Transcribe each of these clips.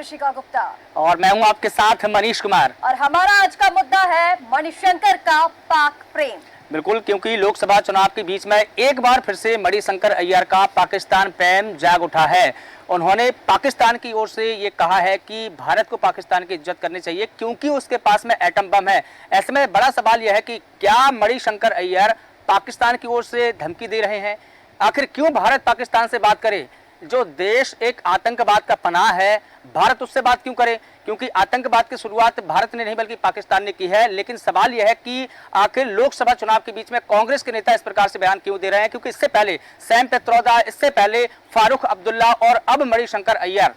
ऋषिका गुप्ता और मैं हूं आपके साथ मनीष कुमार। और हमारा आज का मुद्दा है मणिशंकर का पाक प्रेम। बिल्कुल, क्योंकि लोकसभा चुनाव के बीच में एक बार फिर से मणिशंकर अय्यर का पाकिस्तान प्रेम जाग उठा है। उन्होंने पाकिस्तान की ओर से ये कहा है कि भारत को पाकिस्तान की इज्जत करनी चाहिए क्योंकि उसके पास में एटम बम है। ऐसे में बड़ा सवाल यह है कि क्या मणिशंकर अय्यर पाकिस्तान की ओर से धमकी दे रहे हैं? आखिर क्यों भारत पाकिस्तान से बात करे? जो देश एक आतंकवाद का पनाह है, भारत उससे बात क्यों करे? क्योंकि आतंकवाद की शुरुआत भारत ने नहीं बल्कि पाकिस्तान ने की है। लेकिन सवाल यह है कि आखिर लोकसभा चुनाव के बीच में कांग्रेस के नेता इस प्रकार से बयान क्यों दे रहे हैं? क्योंकि इससे पहले सैम पित्रोदा, इससे पहले फारूक अब्दुल्ला और अब मणिशंकर अय्यर।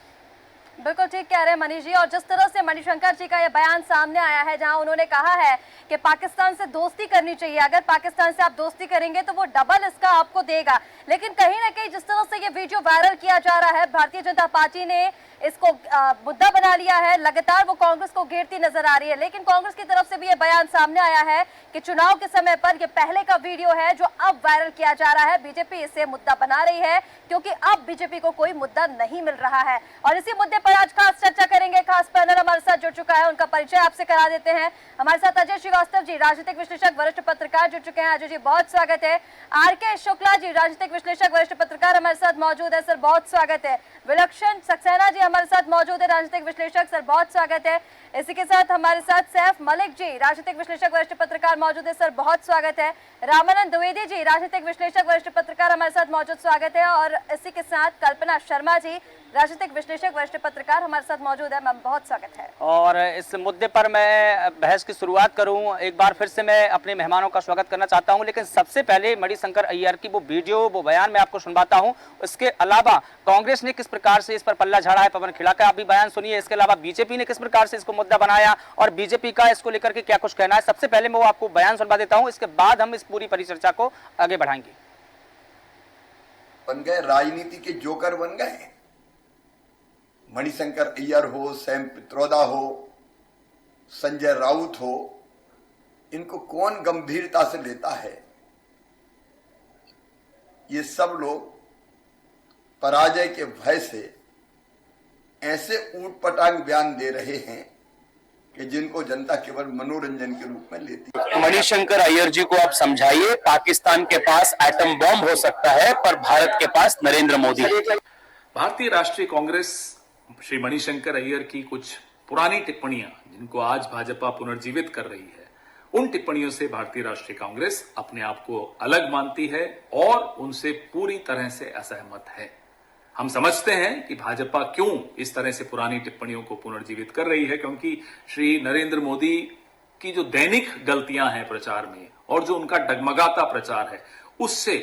बिल्कुल ठीक कह रहे हैं मनीष जी। और जिस तरह से मणिशंकर जी का यह बयान सामने आया है, जहां उन्होंने कहा है कि पाकिस्तान से दोस्ती करनी चाहिए, अगर पाकिस्तान से आप दोस्ती करेंगे तो वो डबल इसका आपको देगा। लेकिन कहीं ना कहीं जिस तरह से ये वीडियो वायरल किया जा रहा है, भारतीय जनता पार्टी ने इसको मुद्दा बना लिया है, लगातार वो कांग्रेस को घेरती नजर आ रही है। लेकिन कांग्रेस की तरफ से भी ये बयान सामने आया है कि चुनाव के समय पर ये पहले का वीडियो है जो अब वायरल किया जा रहा है। बीजेपी इसे मुद्दा बना रही है क्योंकि अब बीजेपी को कोई मुद्दा नहीं मिल रहा है। और इसी मुद्दे पर आज खास चर्चा करेंगे। खास पैनल हमारे साथ जुड़ चुका है, उनका परिचय आपसे करा देते हैं। हमारे साथ अजय श्रीवास्तव जी, राजनीतिक विश्लेषक, वरिष्ठ पत्रकार जुड़ चुके हैं। अजय जी, बहुत स्वागत है। आर.के. शुक्ला जी, राजनीतिक विश्लेषक, वरिष्ठ पत्रकार, हमारे साथ मौजूद है। सर, बहुत स्वागत है। विलक्षण सक्सेना जी हमारे साथ मौजूद है, राजनीतिक विश्लेषक। सर, बहुत स्वागत है। इसी के साथ हमारे साथ सैफ मलिक जी, राजनीतिक विश्लेषक, वरिष्ठ पत्रकार, मौजूद है। सर, बहुत स्वागत है। रामानंद द्विवेदी जी, राजनीतिक विश्लेषक, वरिष्ठ पत्रकार, हमारे साथ मौजूद, स्वागत है। और इसी के साथ कल्पना शर्मा जी, राजनीतिक विश्लेषक, वरिष्ठ पत्रकार, हमारे साथ मौजूद है। मैम, बहुत स्वागत है। और इस मुद्दे पर मैं बहस की शुरुआत करूं, एक बार फिर से मैं अपने मेहमानों का स्वागत करना चाहता हूं। लेकिन सबसे पहले मणिशंकर अय्यर की वो वीडियो, वो बयान मैं आपको सुनवाता हूं। इसके अलावा कांग्रेस ने किस प्रकार से इस पर पल्ला झाड़ा है, पवन खेड़ा का आप भी बयान सुनिए। इसके अलावा बीजेपी ने किस प्रकार से इसको मुद्दा बनाया और बीजेपी का इसको लेकर के क्या कुछ कहना है। सबसे पहले मैं वो आपको बयान सुनवा देता हूं, इसके बाद हम इस पूरी परिचर्चा को आगे बढ़ाएंगे। बन गए, राजनीति के जोकर बन गए। मणिशंकर अय्यर हो, सैम पित्रोदा हो, संजय राउत हो, इनको कौन गंभीरता से लेता है? ये सब लोग पराजय के भय से ऐसे ऊटपटांग बयान दे रहे हैं कि जिनको जनता केवल मनोरंजन के रूप में लेती है। मणिशंकर अय्यर जी को आप समझाइए, पाकिस्तान के पास एटम बम हो सकता है पर भारत के पास नरेंद्र मोदी। भारतीय राष्ट्रीय कांग्रेस श्री मणिशंकर अय्यर की कुछ पुरानी टिप्पणियां, जिनको आज भाजपा पुनर्जीवित कर रही है, उन टिप्पणियों से भारतीय राष्ट्रीय कांग्रेस अपने आप को अलग मानती है और उनसे पूरी तरह से असहमत है। हम समझते हैं कि भाजपा क्यों इस तरह से पुरानी टिप्पणियों को पुनर्जीवित कर रही है, क्योंकि श्री नरेंद्र मोदी की जो दैनिक गलतियां हैं प्रचार में और जो उनका डगमगाता प्रचार है, उससे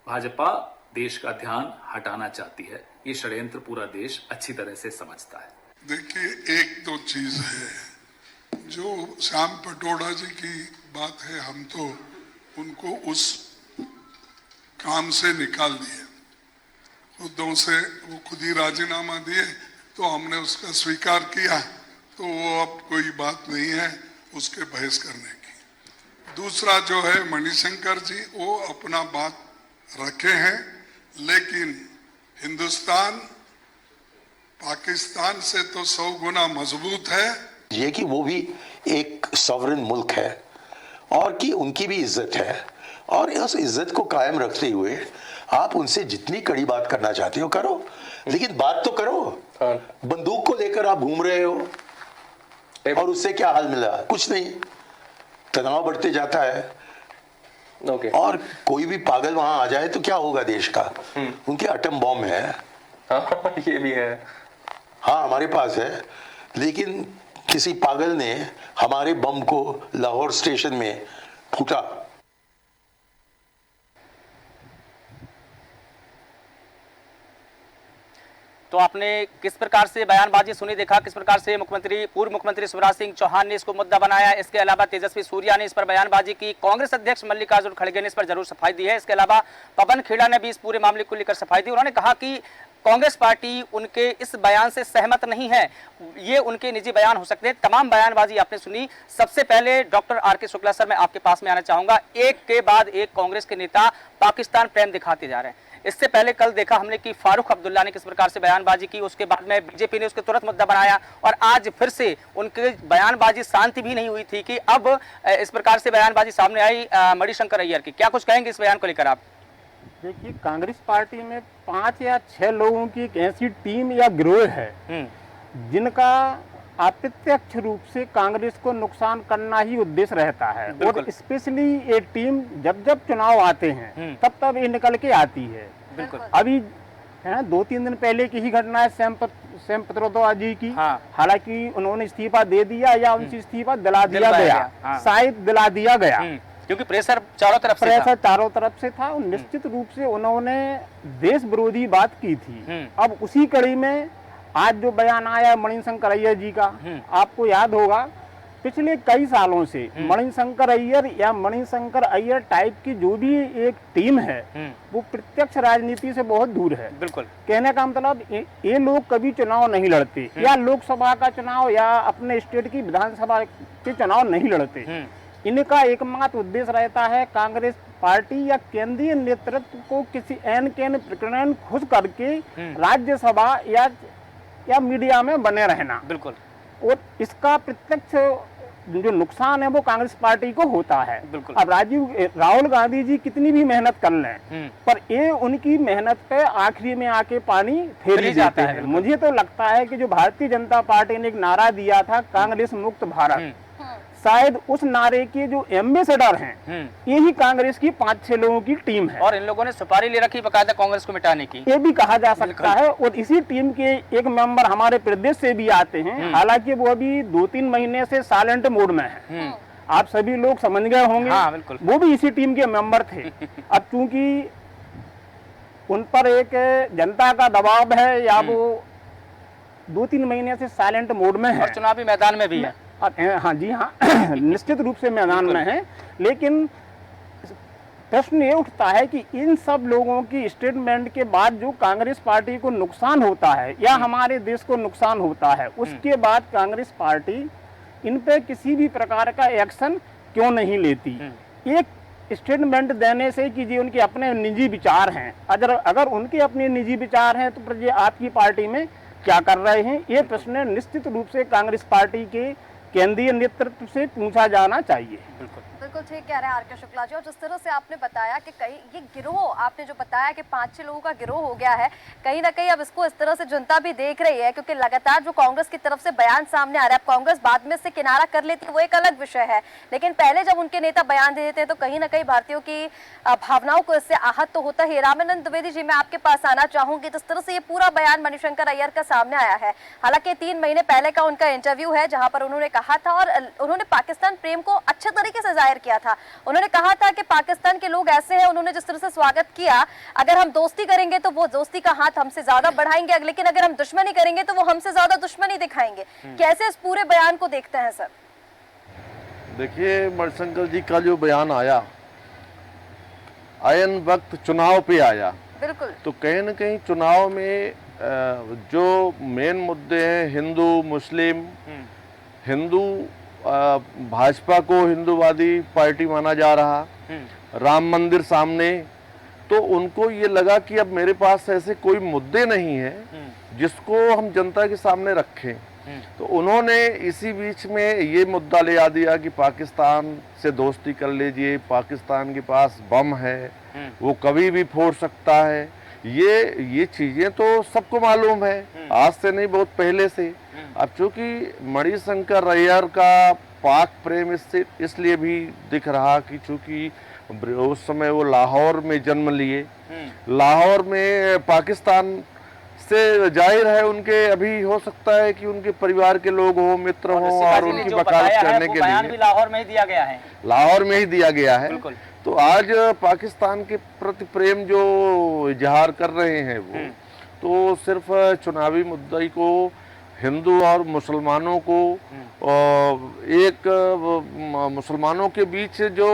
भाजपा देश का ध्यान हटाना चाहती है। ये षड्यंत्र पूरा देश अच्छी तरह से समझता है। देखिए, एक तो चीज है, जो श्याम पित्रोदा जी की बात है, हम तो उनको उस काम से निकाल दिए, खुदों से वो खुद ही राजीनामा दिए, तो हमने उसका स्वीकार किया, तो वो अब कोई बात नहीं है उसके बहस करने की। दूसरा जो है, मणिशंकर जी वो अपना बात रखे हैं, लेकिन हिंदुस्तान पाकिस्तान से तो 100 गुना मजबूत है। ये कि वो भी एक सॉवरेन मुल्क है और कि उनकी भी इज्जत है, और उस इज्जत को कायम रखते हुए आप उनसे जितनी कड़ी बात करना चाहते हो करो, लेकिन बात तो करो। बंदूक को लेकर आप घूम रहे हो और उससे क्या हाल मिला? कुछ नहीं, तनाव बढ़ते जाता है। और कोई भी पागल वहां आ जाए तो क्या होगा देश का? उनके एटम बॉम्ब है। ये भी है। हाँ, हमारे पास है, लेकिन किसी पागल ने हमारे बम को लाहौर स्टेशन में फूटा। तो आपने किस प्रकार से बयानबाजी सुनी, देखा किस प्रकार से पूर्व मुख्यमंत्री शिवराज सिंह चौहान ने इसको मुद्दा बनाया। इसके अलावा तेजस्वी सूर्या ने इस पर बयानबाजी की, कांग्रेस अध्यक्ष मल्लिकार्जुन खड़गे ने इस पर जरूर सफाई दी है। इसके अलावा पवन खेड़ा ने भी इस पूरे मामले को लेकर सफाई दी। उन्होंने कहा कि कांग्रेस पार्टी उनके इस बयान से सहमत नहीं है, ये उनके निजी बयान हो सकते हैं। तमाम बयानबाजी आपने सुनी। सबसे पहले डॉक्टर आर.के. शुक्ला सर, मैं आपके पास में आना चाहूंगा। एक के बाद एक कांग्रेस के नेता पाकिस्तान प्रेम दिखाते जा रहे हैं। इससे पहले कल देखा हमने कि फारूक अब्दुल्ला ने किस प्रकार से बयानबाजी की, उसके बाद में बीजेपी ने उसके तुरंत मुद्दा बनाया और आज फिर से उनकी बयानबाजी शांति भी नहीं हुई थी कि अब इस प्रकार से बयानबाजी सामने आई मणिशंकर अय्यर की। क्या कुछ कहेंगे इस बयान को लेकर आप? देखिए, कांग्रेस पार्टी में 5 या 6 लोगों की एक ऐसी टीम या गिरोह है जिनका अप्रत्यक्ष रूप से कांग्रेस को नुकसान करना ही उद्देश्य रहता है। और स्पेशली ये टीम जब जब चुनाव आते हैं तब तब ये निकल के आती है। बिल्कुल। अभी है 2-3 दिन पहले की ही घटना है श्याम पत्रोदा जी की। हालांकि उन्होंने इस्तीफा दे दिया या उनसे इस्तीफा दिला दिया गया, शायद दिला दिया गया, क्योंकि प्रेशर चारों तरफ से था। निश्चित रूप से उन्होंने देश विरोधी बात की थी। अब उसी कड़ी में आज जो बयान आया मणिशंकर अय्यर जी का, आपको याद होगा पिछले कई सालों से मणिशंकर अय्यर या मणिशंकर अय्यर टाइप की जो भी एक टीम है वो प्रत्यक्ष राजनीति से बहुत दूर है। बिल्कुल। कहने का मतलब ये लोग कभी चुनाव नहीं लड़ते, या लोकसभा का चुनाव या अपने स्टेट की विधानसभा के चुनाव नहीं लड़ते। इनका एकमात्र उद्देश्य रहता है कांग्रेस पार्टी या केंद्रीय नेतृत्व को किसी ऐन प्रकरण खुश करके राज्यसभा या मीडिया में बने रहना। बिल्कुल। और इसका प्रत्यक्ष जो नुकसान है वो कांग्रेस पार्टी को होता है। बिल्कुल। अब राहुल गांधी जी कितनी भी मेहनत कर लें पर ये उनकी मेहनत पे आखिरी में आके पानी फेर ही जाता है। मुझे तो लगता है कि जो भारतीय जनता पार्टी ने एक नारा दिया था कांग्रेस मुक्त भारत, शायद उस नारे के जो एम्बेसडर हैं यही कांग्रेस की 5-6 लोगों की टीम है। और इन लोगों ने सुपारी ले रखी बकायदा कांग्रेस को मिटाने की, ये भी कहा जा सकता है। और इसी टीम के एक मेंबर हमारे प्रदेश से भी आते हैं, हालांकि वो अभी 2-3 महीने से साइलेंट मोड में है। आप सभी लोग समझ गए होंगे। हाँ, बिल्कुल। वो भी इसी टीम के मेंबर थे। अब चूंकि उन पर एक जनता का दबाव है या वो 2-3 महीने से साइलेंट मोड में है और चुनावी मैदान में भी है। हाँ जी, हाँ निश्चित रूप से मैदान में है। लेकिन प्रश्न ये उठता है कि इन सब लोगों की स्टेटमेंट के बाद जो कांग्रेस पार्टी को नुकसान होता है या हमारे देश को नुकसान होता है, उसके बाद कांग्रेस पार्टी इन पे किसी भी प्रकार का एक्शन क्यों नहीं लेती? एक स्टेटमेंट देने से कि जी उनके अपने निजी विचार हैं, अगर उनके अपने निजी विचार हैं तो फिर ये आपकी पार्टी में क्या कर रहे हैं? ये प्रश्न निश्चित रूप से कांग्रेस पार्टी के केंद्रीय नेतृत्व से पूछा जाना चाहिए। बिल्कुल ठीक कह रहे हैं आर.के. शुक्ला जी। और जिस तरह से आपने बताया कि कहीं ये गिरोह, आपने जो बताया कि 5-6 लोगों का गिरोह हो गया है, कहीं ना कहीं अब इसको इस तरह से जनता भी देख रही है, क्योंकि लगातार जो कांग्रेस की तरफ से बयान सामने आ रहा है, अब कांग्रेस बाद में से किनारा कर लेती है वो एक अलग विषय है, लेकिन पहले जब उनके नेता बयान दे देते हैं तो कहीं ना कहीं भारतीयों की भावनाओं को इससे आहत तो होता है। रामानंद द्विवेदी जी, मैं आपके पास आना चाहूंगी। जिस तरह से ये पूरा बयान मणिशंकर अय्यर का सामने आया है, हालांकि 3 महीने पहले का उनका इंटरव्यू है जहां पर उन्होंने कहा था, और उन्होंने पाकिस्तान प्रेम को अच्छे तरीके से जाहिर किया था। उन्होंने कहा था कि पाकिस्तान के लोग ऐसे हैं, उन्होंने जिस तरह से स्वागत किया, अगर हम दोस्ती करेंगे तो वो दोस्ती का हाथ हमसे ज्यादा बढ़ाएंगे, लेकिन अगर हम दुश्मनी करेंगे तो वो हमसे ज्यादा दुश्मनी दिखाएंगे। कैसे इस पूरे बयान को देखते हैं सर? देखिए, मणिशंकर जी का जो बयान आया आयन वक्त चुनाव पे आया। बिल्कुल। तो कहीं न कहीं चुनाव में जो मेन मुद्दे हैं, हिंदू मुस्लिम, हिंदू भाजपा को हिंदूवादी पार्टी माना जा रहा, राम मंदिर सामने, तो उनको ये लगा कि अब मेरे पास ऐसे कोई मुद्दे नहीं हैं जिसको हम जनता के सामने रखें। तो उन्होंने इसी बीच में ये मुद्दा ले आ दिया कि पाकिस्तान से दोस्ती कर लीजिए, पाकिस्तान के पास बम है, वो कभी भी फोड़ सकता है। ये चीजें तो सबको मालूम है, आज से नहीं बहुत पहले से। अब चूंकि मणिशंकर अय्यर का पाक प्रेम इसलिए भी दिख रहा कि चूंकि उस समय वो लाहौर में जन्म लिए, लाहौर में पाकिस्तान से जाहिर है उनके अभी हो सकता है कि उनके परिवार के लोग हो, मित्र हो, और उनकी वकालत करने के लिए भी लाहौर में ही दिया गया है। लाहौर में ही दिया गया है। तो आज पाकिस्तान के प्रति प्रेम जो इजहार कर रहे हैं वो तो सिर्फ चुनावी मुद्दे को, हिंदू और मुसलमानों को, एक मुसलमानों के बीच जो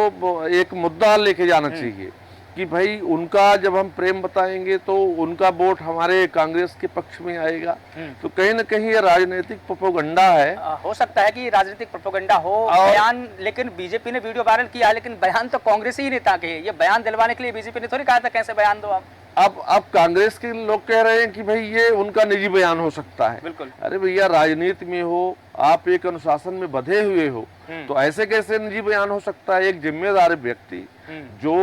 एक मुद्दा लेके जाना चाहिए कि भाई उनका जब हम प्रेम बताएंगे तो उनका वोट हमारे कांग्रेस के पक्ष में आएगा। तो कहीं न कहीं ये राजनीतिक प्रोपेगेंडा है। हो सकता है कि राजनीतिक प्रोपेगेंडा हो बयान, लेकिन बीजेपी ने वीडियो वायरल किया है, लेकिन बयान तो कांग्रेस ही नेता के। ये बयान दिलवाने के लिए बीजेपी ने थोड़ी कहा था कैसे बयान दो आप। अब कांग्रेस के लोग कह रहे हैं कि भाई ये उनका निजी बयान हो सकता है। बिल्कुल। अरे भैया, राजनीति में हो, आप एक अनुशासन में बंधे हुए हो, तो ऐसे कैसे निजी बयान हो सकता है? एक जिम्मेदार व्यक्ति जो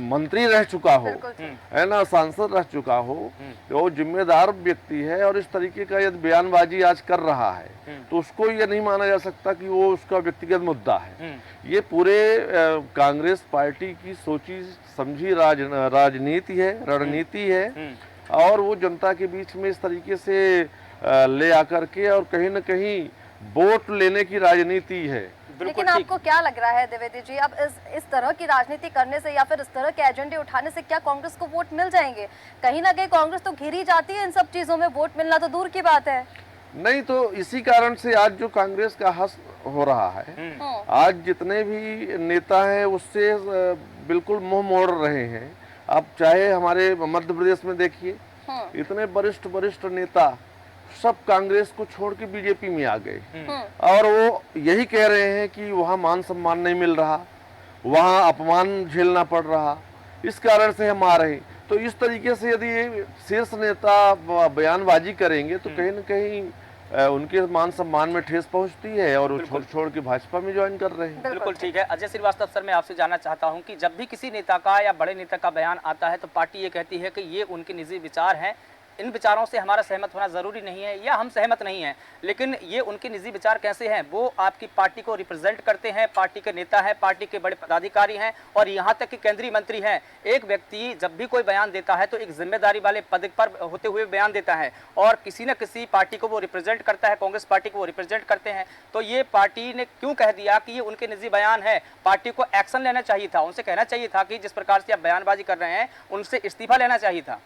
मंत्री रह चुका हो, है ना, सांसद रह चुका हो, वो जिम्मेदार व्यक्ति है और इस तरीके का यदि बयानबाजी आज कर रहा है तो उसको ये नहीं माना जा सकता कि वो उसका व्यक्तिगत मुद्दा है। ये पूरे कांग्रेस पार्टी की सोची समझी राजनीति है, रणनीति है, और वो जनता के बीच में इस तरीके से ले आकर के और कहीं न कहीं वोट लेने की राजनीति है। लेकिन आपको क्या लग रहा है द्विवेदी जी, अब इस तरह की राजनीति करने से या फिर इस तरह के एजेंडे उठाने से क्या कांग्रेस को वोट मिल जाएंगे? कहीं ना कहीं कांग्रेस तो घिरी जाती है इन सब चीजों में, वोट मिलना तो दूर की बात है। नहीं, तो इसी कारण से आज जो कांग्रेस का हस हो रहा है, आज जितने भी नेता हैं उससे बिल्कुल मुंह मोड़ रहे हैं। आप चाहे हमारे मध्य प्रदेश में देखिए, इतने वरिष्ठ नेता सब कांग्रेस को छोड़ के बीजेपी में आ गए और वो यही कह रहे हैं कि वहाँ मान सम्मान नहीं मिल रहा, वहाँ अपमान झेलना पड़ रहा, इस कारण से हम आ रहे हैं। तो इस तरीके से यदि शीर्ष नेता बयानबाजी करेंगे तो कहीं न कहीं उनके मान सम्मान में ठेस पहुंचती है और वो छोड़ के भाजपा में ज्वाइन कर रहे हैं। बिल्कुल ठीक है। अजय श्रीवास्तव सर, मैं आपसे जानना चाहता हूं कि जब भी किसी नेता का या बड़े नेता का बयान आता है तो पार्टी ये कहती है कि ये उनके निजी विचार हैं, इन विचारों से हमारा सहमत होना जरूरी नहीं है या हम सहमत नहीं हैं, लेकिन ये उनके निजी विचार कैसे हैं? वो आपकी पार्टी को रिप्रेजेंट करते हैं, पार्टी के नेता हैं, पार्टी के बड़े पदाधिकारी हैं और यहाँ तक कि केंद्रीय मंत्री हैं। एक व्यक्ति जब भी कोई बयान देता है तो एक जिम्मेदारी वाले पद पर होते हुए बयान देता है और किसी न किसी पार्टी को वो रिप्रेजेंट करता है, कांग्रेस पार्टी को वो रिप्रेजेंट करते हैं। तो ये पार्टी ने क्यों कह दिया कि ये उनके निजी बयान है? पार्टी को एक्शन लेना चाहिए था, उनसे कहना चाहिए था कि जिस प्रकार से आप बयानबाजी कर रहे हैं उनसे इस्तीफा लेना चाहिए था।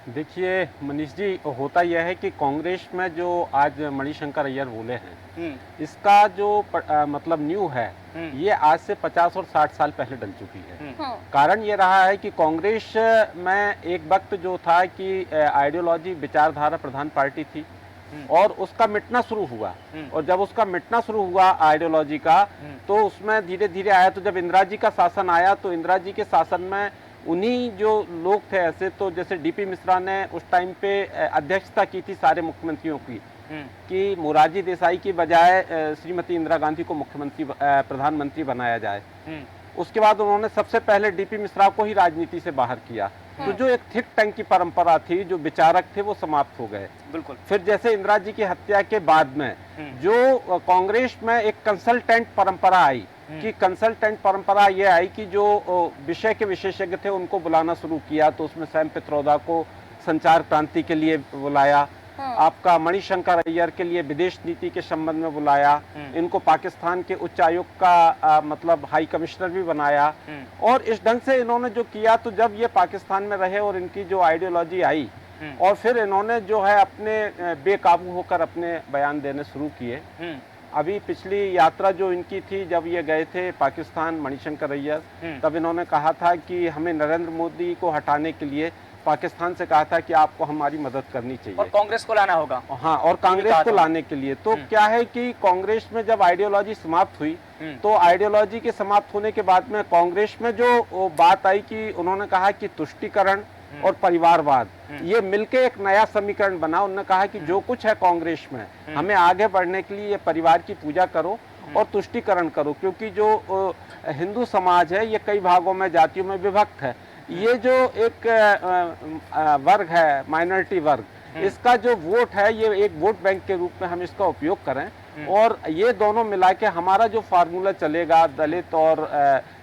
देखिए मनीष जी, होता यह है कि कांग्रेस में जो आज मणिशंकर अय्यर बोले हैं, इसका जो मतलब न्यू है, ये आज से 50 और 60 साल पहले डल चुकी है। कारण ये रहा है कि कांग्रेस में एक वक्त जो था कि आइडियोलॉजी, विचारधारा प्रधान पार्टी थी और उसका मिटना शुरू हुआ, और जब उसका मिटना शुरू हुआ आइडियोलॉजी का, तो उसमें धीरे धीरे आया। तो जब इंदिरा जी का शासन आया तो इंदिरा जी के शासन में उन्हीं जो लोग थे ऐसे, तो जैसे डीपी मिश्रा ने उस टाइम पे अध्यक्षता की थी सारे मुख्यमंत्रियों की, कि मोरारजी देसाई की बजाय श्रीमती इंदिरा गांधी को मुख्यमंत्री प्रधानमंत्री बनाया जाए। उसके बाद उन्होंने सबसे पहले डीपी मिश्रा को ही राजनीति से बाहर किया। तो जो एक थिंक टैंक की परंपरा थी, जो विचारक थे, वो समाप्त हो गए। बिल्कुल। फिर जैसे इंदिरा जी की हत्या के बाद में जो कांग्रेस में एक कंसल्टेंट परंपरा आई, कि कंसल्टेंट परंपरा ये आई कि जो विषय के विशेषज्ञ थे उनको बुलाना शुरू किया। तो उसमें सैम पित्रोदा को संचार क्रांति के लिए बुलाया, आपका मणिशंकर अय्यर के लिए विदेश नीति के संबंध में बुलाया, इनको पाकिस्तान के उच्चायुक्त का मतलब हाई कमिश्नर भी बनाया। और इस ढंग से इन्होंने जो किया, तो जब ये पाकिस्तान में रहे और इनकी जो आइडियोलॉजी आई, और फिर इन्होंने जो है अपने बेकाबू होकर अपने बयान देने शुरू किए। अभी पिछली यात्रा जो इनकी थी, जब ये गए थे पाकिस्तान, मणिशंकर अय्यर, तब इन्होंने कहा था कि हमें नरेंद्र मोदी को हटाने के लिए पाकिस्तान से कहा था कि आपको हमारी मदद करनी चाहिए और कांग्रेस को लाना होगा। हाँ, और कांग्रेस को लाने के लिए। तो क्या है कि कांग्रेस में जब आइडियोलॉजी समाप्त हुई, तो आइडियोलॉजी के समाप्त होने के बाद में कांग्रेस में जो बात आई कि उन्होंने कहा कि तुष्टीकरण और परिवारवाद, ये मिलके एक नया समीकरण बना। उन्होंने कहा कि जो कुछ है कांग्रेस में, हमें आगे बढ़ने के लिए ये परिवार की पूजा करो और तुष्टीकरण करो, क्योंकि जो हिंदू समाज है ये कई भागों में, जातियों में विभक्त है। ये जो एक वर्ग है, माइनॉरिटी वर्ग, इसका जो वोट है, ये एक वोट बैंक के रूप में हम इसका उपयोग करें, और ये दोनों मिला के हमारा जो फार्मूला चलेगा, दलित और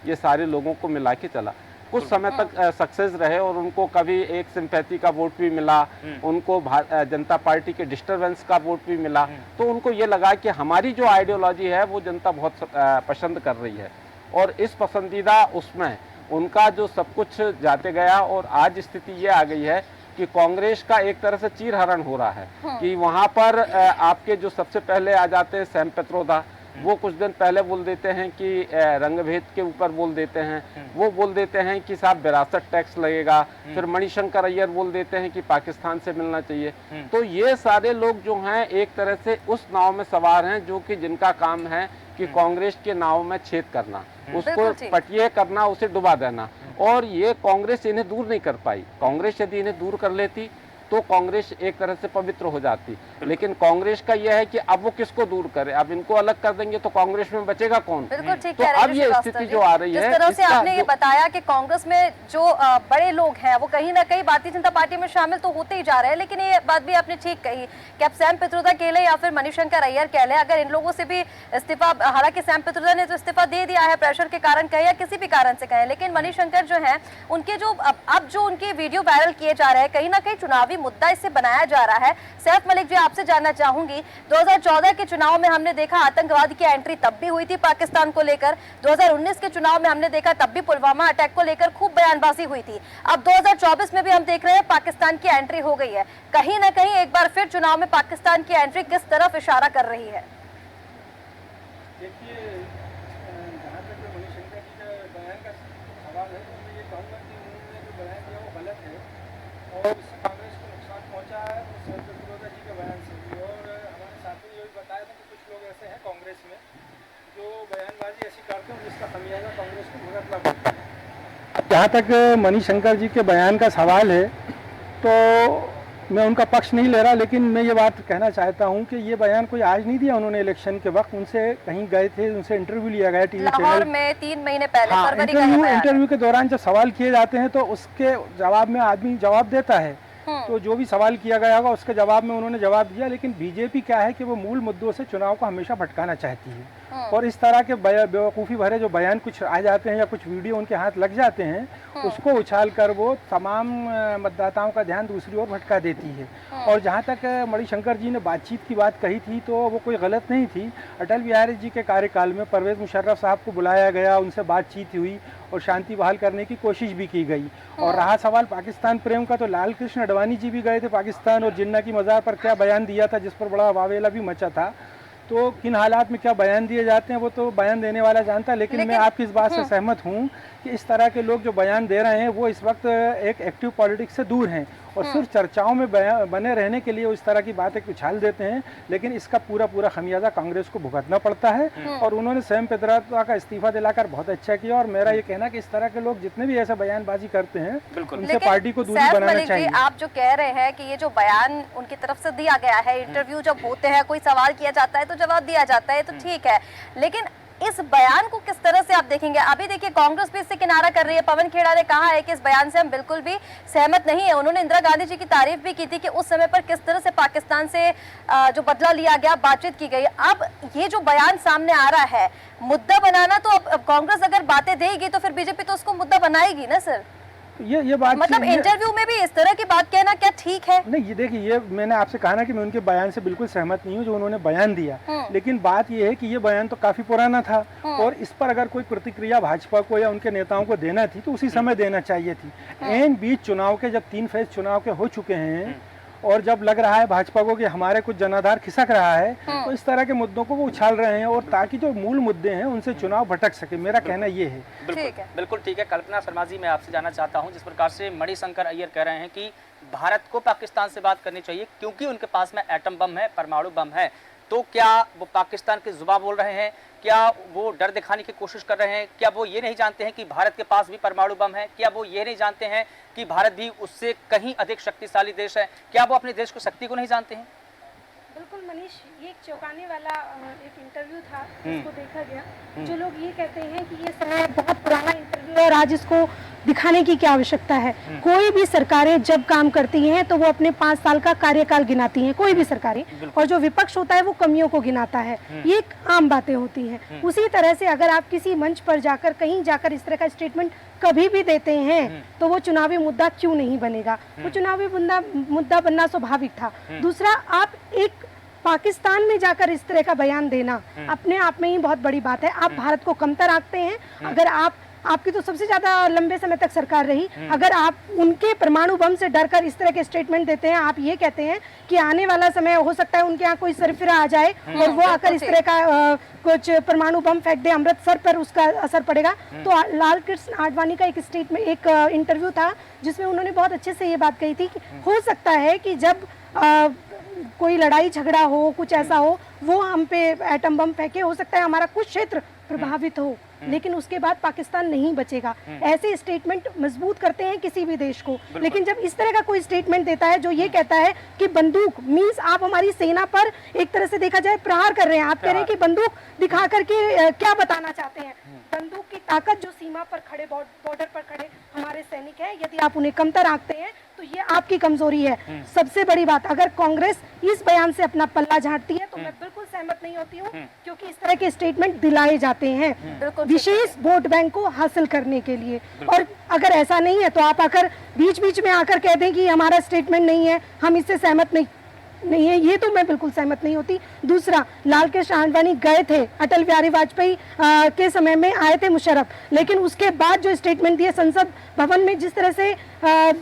ये सारे लोगों को मिला के चला, कुछ समय तक सक्सेस रहे और उनको कभी एक सिंपैथी का वोट भी मिला, उनको जनता पार्टी के डिस्टर्बेंस का वोट भी मिला। तो उनको ये लगा कि हमारी जो आइडियोलॉजी है वो जनता बहुत पसंद कर रही है, और इस पसंदीदा उसमें उनका जो सब कुछ जाते गया। और आज स्थिति ये आ गई है कि कांग्रेस का एक तरह से चीरहरण हो रहा है, कि वहां पर आपके जो सबसे पहले आ जाते हैं सैम पित्रोदा, वो कुछ दिन पहले बोल देते हैं कि रंगभेद के ऊपर बोल देते हैं, वो बोल देते हैं कि साहब विरासत टैक्स लगेगा। फिर मणिशंकर अय्यर बोल देते हैं कि पाकिस्तान से मिलना चाहिए। तो ये सारे लोग जो हैं एक तरह से उस नाव में सवार हैं, जो कि जिनका काम है कि कांग्रेस के नाव में छेद करना, उसको पटिए करना, उसे डुबा देना। और ये कांग्रेस इन्हें दूर नहीं कर पाई। कांग्रेस यदि इन्हें दूर कर लेती तो कांग्रेस एक तरह से पवित्र हो जाती, लेकिन कांग्रेस का यह है कि अब वो किसको दूर करे, अब इनको अलग कर देंगे तो कांग्रेस में बचेगा कौन। बिल्कुल ठीक तो कह रहे हैं अब ये स्थिति जो आ रही है, जिस तरह से आपने ये बताया कि कांग्रेस में जो बड़े लोग हैं वो कहीं ना कहीं भारतीय जनता पार्टी में शामिल तो होते ही जा रहे हैं, लेकिन ये बात भी आपने ठीक कही कि अब सैम पित्रोदा कह लें या फिर मणिशंकर अय्यर कह लें, अगर इन लोगों से भी इस्तीफा, हालांकि सैम पित्रोदा ने तो इस्तीफा दे दिया है प्रेशर के कारण कहें या किसी भी कारण से कहें, लेकिन मणिशंकर जो है उनके जो अब जो उनके वीडियो वायरल किए जा रहे हैं कहीं ना कहीं चुनावी मुद्दा इससे बनाया जा रहा है। सैफ मलिक जी, आपसे जानना चाहूंगी, 2014 के चुनाव में हमने देखा आतंकवाद की एंट्री तब भी हुई थी पाकिस्तान को लेकर, 2019 के चुनाव में हमने देखा तब भी पुलवामा अटैक को लेकर खूब बयानबाजी हुई थी, अब 2024 में भी हम देख रहे हैं पाकिस्तान की एंट्री हो गई है। कहीं ना कहीं एक बार फिर चुनाव में पाकिस्तान की एंट्री किस तरफ इशारा कर रही है? देखिए, जहाँ तक मणिशंकर जी का बयान का सवाल है तो मैं ये कहूँगा कि उन्होंने जो बयान दिया वो गलत है और इससे कांग्रेस को नुकसान पहुँचा है सैम पित्रोदा जी के बयान से भी। और हमारे साथी ने ये भी बताया था कि कुछ लोग ऐसे हैं कांग्रेस में जो बयानबाजी ऐसी करते हैं जिसका खमियाजा कांग्रेस को भुगतना पड़ता है। जहाँ तक मणिशंकर जी के बयान का सवाल है तो मैं उनका पक्ष नहीं ले रहा, लेकिन मैं ये बात कहना चाहता हूँ कि ये बयान कोई आज नहीं दिया उन्होंने, इलेक्शन के वक्त उनसे कहीं गए थे, उनसे इंटरव्यू लिया गया टीवी लाहौर में 3 महीने पहले, हाँ, फरवरी का इंटरव्यू के दौरान जब सवाल किए जाते हैं तो उसके जवाब में आदमी जवाब देता है, तो जो भी सवाल किया गया होगा उसके जवाब में उन्होंने जवाब दिया। लेकिन बीजेपी क्या है कि वो मूल मुद्दों से चुनाव को हमेशा भटकाना चाहती है और इस तरह के बेवकूफ़ी भरे जो बयान कुछ आ जाते हैं या कुछ वीडियो उनके हाथ लग जाते हैं उसको उछाल कर वो तमाम मतदाताओं का ध्यान दूसरी ओर भटका देती है। और जहाँ तक मणिशंकर जी ने बातचीत की बात कही थी तो वो कोई गलत नहीं थी। अटल बिहारी जी के कार्यकाल में परवेज़ मुशर्रफ साहब को बुलाया गया, उनसे बातचीत हुई और शांति बहाल करने की कोशिश भी की गई। और रहा सवाल पाकिस्तान प्रेम का तो लाल कृष्ण अडवाणी जी भी गए थे पाकिस्तान और जिन्ना की मज़ार पर क्या बयान दिया था जिस पर बड़ा वावेला भी मचा था। तो किन हालात में क्या बयान दिए जाते हैं वो तो बयान देने वाला जानता है, लेकिन मैं आपकी इस बात से सहमत हूँ कि इस तरह के लोग जो बयान दे रहे हैं वो इस वक्त एक एक्टिव पॉलिटिक्स से दूर हैं और सिर्फ चर्चाओं में बने रहने के लिए इस तरह की बातें उछाल देते हैं, लेकिन इसका पूरा खमियाजा कांग्रेस को भुगतना पड़ता है। और उन्होंने सैम पित्रोदा का इस्तीफा दिलाकर बहुत अच्छा किया और मेरा ये कहना कि इस तरह के लोग जितने भी ऐसे बयानबाजी करते हैं उनसे पार्टी को दूरी बनाना चाहिए। आप जो कह रहे हैं कि ये जो बयान उनकी तरफ से दिया गया है, इंटरव्यू जब होते हैं कोई सवाल किया जाता है तो जवाब दिया जाता है, तो ठीक है, लेकिन इस बयान को किस तरह से आप देखेंगे? अभी देखिए कांग्रेस भी इससे किनारा कर रही है। पवन खेड़ा ने कहा है कि इस बयान से हम बिल्कुल भी सहमत नहीं है। उन्होंने इंदिरा गांधी जी की तारीफ भी की थी कि उस समय पर किस तरह से पाकिस्तान से जो बदला लिया गया, बातचीत की गई। अब ये जो बयान सामने आ रहा है, मुद्दा बनाना तो अब कांग्रेस अगर बातें देगी तो फिर बीजेपी तो उसको मुद्दा बनाएगी ना सर। ये बात मतलब इंटरव्यू में भी इस तरह की बात कहना क्या ठीक है? नहीं, ये देखिए, ये मैंने आपसे कहा ना कि मैं उनके बयान से बिल्कुल सहमत नहीं हूँ जो उन्होंने बयान दिया, लेकिन बात ये है कि ये बयान तो काफी पुराना था और इस पर अगर कोई प्रतिक्रिया भाजपा को या उनके नेताओं को देना थी तो उसी समय देना चाहिए थी। एन बीच चुनाव के, जब 3 फेज चुनाव के हो चुके हैं और जब लग रहा है भाजपा को कि हमारे कुछ जनाधार खिसक रहा है तो इस तरह के मुद्दों को वो उछाल रहे हैं और ताकि जो मूल मुद्दे हैं उनसे चुनाव भटक सके। मेरा कहना ये है। बिल्कुल ठीक है। कल्पना शर्मा जी, मैं आपसे जानना चाहता हूं, जिस प्रकार से मणिशंकर अय्यर कह रहे हैं कि भारत को पाकिस्तान से बात करनी चाहिए क्योंकि उनके पास में एटम बम है, परमाणु बम है, तो क्या वो पाकिस्तान की जुबान बोल रहे हैं? क्या वो डर दिखाने की कोशिश कर रहे हैं? क्या वो ये नहीं जानते हैं कि भारत के पास भी परमाणु बम है? क्या वो ये नहीं जानते हैं कि भारत भी उससे कहीं अधिक शक्तिशाली देश है? क्या वो अपने देश की शक्ति को नहीं जानते हैं? बिल्कुल मनीष, ये एक चौंकाने वाला एक इंटरव्यू था जिसको देखा गया। जो लोग ये कहते हैं कि ये समय बहुत पुराना इंटरव्यू है और आज इसको दिखाने की क्या आवश्यकता है। कोई भी सरकारें जब काम करती हैं तो वो अपने 5 साल का कार्यकाल गिनाती हैं, कोई भी सरकारें, और जो विपक्ष होता है वो कमियों को गिनाता है। ये एक आम बातें होती हैं। उसी तरह से अगर आप किसी मंच पर जाकर, कहीं जाकर इस तरह का स्टेटमेंट कभी भी देते हैं तो वो चुनावी मुद्दा क्यों नहीं बनेगा? वो चुनावी मुद्दा बनना स्वाभाविक था। दूसरा, आप एक पाकिस्तान में जाकर इस तरह का बयान देना अपने आप में ही बहुत बड़ी बात है। आप भारत को कमतर आंकते हैं। अगर आपकी तो सबसे ज्यादा लंबे समय तक सरकार रही, अगर आप उनके परमाणु बम से डरकर इस तरह के स्टेटमेंट देते हैं, आप ये कहते हैं कि आने वाला समय हो सकता है उनके यहाँ कोई सरफिरा आ जाए और वो आकर इस तरह का कुछ परमाणु बम फेंक दे, अमृतसर पर उसका असर पड़ेगा। तो लाल कृष्ण आडवाणी का एक इंटरव्यू था जिसमें उन्होंने बहुत अच्छे से ये बात कही थी कि हो सकता है कि जब कोई लड़ाई झगड़ा हो, कुछ ऐसा हो, वो हम पे एटम बम फेंके, हो सकता है हमारा कुछ क्षेत्र प्रभावित हो। लेकिन उसके बाद पाकिस्तान नहीं बचेगा। ऐसे स्टेटमेंट मजबूत करते हैं किसी भी देश को, लेकिन जब इस तरह का कोई स्टेटमेंट देता है जो ये कहता है कि बंदूक मींस आप हमारी सेना पर एक तरह से देखा जाए प्रहार कर रहे हैं, आप कह रहे हैं कि बंदूक दिखा करके क्या बताना चाहते हैं? बंदूक की ताकत जो सीमा पर खड़े, बॉर्डर पर खड़े हमारे सैनिक हैं, यदि आप उन्हें कमतर आंकते हैं तो ये आपकी कमजोरी है। सबसे बड़ी बात, अगर कांग्रेस इस बयान से अपना पल्ला झाड़ती है तो मैं बिल्कुल सहमत नहीं होती हूँ, क्योंकि इस तरह के स्टेटमेंट दिलाए जाते हैं विशेष वोट बैंक को हासिल करने के लिए। और अगर ऐसा नहीं है तो आप आकर बीच बीच में आकर कह दें कि हमारा स्टेटमेंट नहीं है, हम इससे सहमत नहीं है, ये तो मैं बिल्कुल सहमत नहीं होती। दूसरा, लाल कृष्ण आडवाणी गए थे, अटल बिहारी वाजपेयी के समय में आए थे मुशर्रफ, लेकिन उसके बाद जो स्टेटमेंट दिए संसद भवन में, जिस तरह से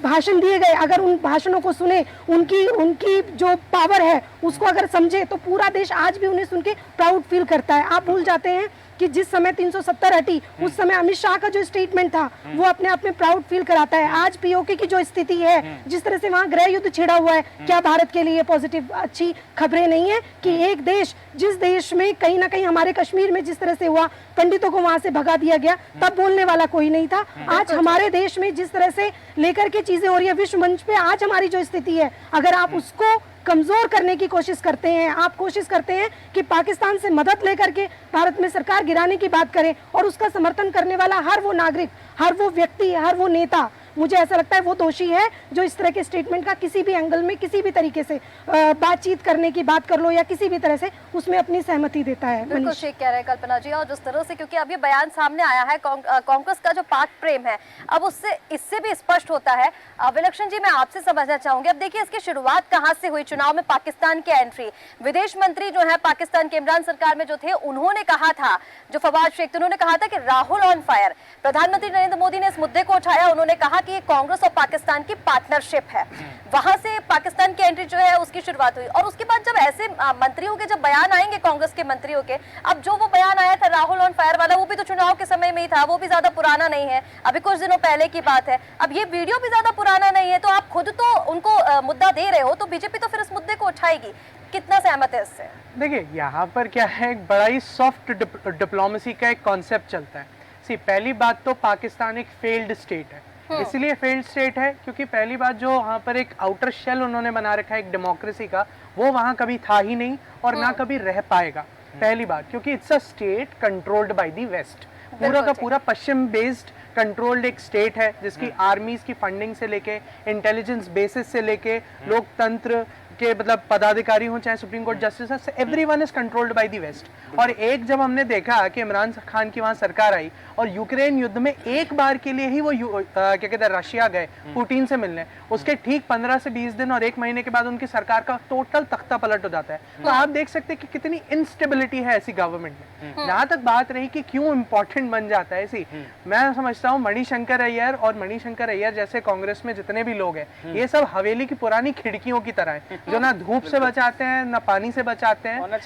भाषण दिए गए, अगर उन भाषणों को सुने, उनकी जो पावर है उसको अगर समझे, तो पूरा देश आज भी उन्हें सुन के प्राउड फील करता है। आप भूल जाते हैं कि जिस समय 370 हटी, उस समय अमित शाह का जो स्टेटमेंट था वो अपने आप में प्राउड फील कराता है। आज पीओके की जो स्थिति है, जिस तरह से वहाँ गृह युद्ध छिड़ा हुआ है, क्या भारत के लिए पॉजिटिव अच्छी खबरें नहीं है कि एक देश, जिस देश में कहीं ना कहीं हमारे कश्मीर में जिस तरह से हुआ, पंडितों को वहां से भगा दिया गया, तब बोलने वाला कोई नहीं था। आज हमारे देश में जिस तरह से लेकर के चीजें हो रही है विश्व मंच पे, आज हमारी जो स्थिति है, अगर आप उसको कमजोर करने की कोशिश करते हैं, आप कोशिश करते हैं कि पाकिस्तान से मदद लेकर के भारत में सरकार गिराने की बात करें, और उसका समर्थन करने वाला हर वो नागरिक, हर वो व्यक्ति, हर वो नेता, मुझे ऐसा लगता है वो दोषी है जो इस तरह के स्टेटमेंट का किसी भी एंगल में, किसी भी तरीके से बातचीत करने की बात कर लो या किसी भी तरह से उसमें अपनी सहमति देता है। बिल्कुल ठीक कह रहे हैं कल्पना जी। और जिस तरह से, क्योंकि अब ये बयान सामने आया है, कांग्रेस का जो पाक प्रेम है अब उससे इससे भी स्पष्ट होता है। विलक्षण जी, मैं आपसे समझना चाहूंगी, अब देखिए इसकी शुरुआत कहाँ से हुई? चुनाव में पाकिस्तान की एंट्री, विदेश मंत्री जो है पाकिस्तान के इमरान सरकार में जो थे, उन्होंने कहा था, जो फवाद शेख, उन्होंने कहा था कि राहुल ऑन फायर। प्रधानमंत्री नरेंद्र मोदी ने इस मुद्दे को उठाया, उन्होंने कहा कि ये कांग्रेस और पाकिस्तान की पार्टनरशिप है। वहां से पाकिस्तान की एंट्री जो है उसकी शुरुआत हुई। और उसके बाद जब ऐसे मंत्रियों के जब बयान आएंगे, कांग्रेस के मंत्रियों के, अब जो वो बयान आया था राहुल ऑन फायर वाला, वो भी तो चुनाव के समय में ही था, वो भी ज्यादा पुराना नहीं है, अभी कुछ दिनों पहले की बात है। अब ये वीडियो भी ज्यादा पुराना नहीं है, तो आप खुद तो उनको मुद्दा दे रहे हो, तो बीजेपी तो फिर इस मुद्दे को उठाएगी। कितना सहमत है इससे? देखिए, यहाँ पर क्या है, एक बड़ा ही सॉफ्ट डिप्लोमेसी का एक कॉन्सेप्ट चलता है। पहली बात तो पाकिस्तान एक फेल्ड स्टेट है, इसलिए फेल्ड स्टेट है क्योंकि पहली बात, जो वहाँ पर एक आउटर शेल उन्होंने बना रखा है एक डेमोक्रेसी का, वो वहाँ कभी था ही नहीं और ना कभी रह पाएगा। पहली बात, क्योंकि it's a state controlled by the west, पूरा का पूरा पश्चिम बेस्ड कंट्रोल्ड एक स्टेट है, जिसकी आर्मीज की फंडिंग से लेके, इंटेलिजेंस बेसिस से लेके, लोकतंत्र के मतलब पदाधिकारी हो, चाहे supreme court justice, everyone is controlled by the west. और एक जब हमने देखा कि इमरान खान की वहां सरकार आई और यूक्रेन युद्ध में एक बार के लिए ही वो क्या कहते हैं रशिया गए पुतिन से मिलने, उसके ठीक 15 से 20 दिन और एक महीने के बाद उनकी सरकार का टोटल तख्ता पलट हो जाता है। तो आप देख सकते हैं कि कितनी इंस्टेबिलिटी है ऐसी गवर्नमेंट में। जहां तक बात रही कि क्यों इंपॉर्टेंट बन जाता है ऐसी, मैं समझता हूँ मणिशंकर अय्यर और मणिशंकर अय्यर जैसे कांग्रेस में जितने भी लोग हैं, ये सब हवेली की पुरानी खिड़कियों की तरह है, जो ना धूप से बचाते हैं, ना पानी से बचाते हैं, ना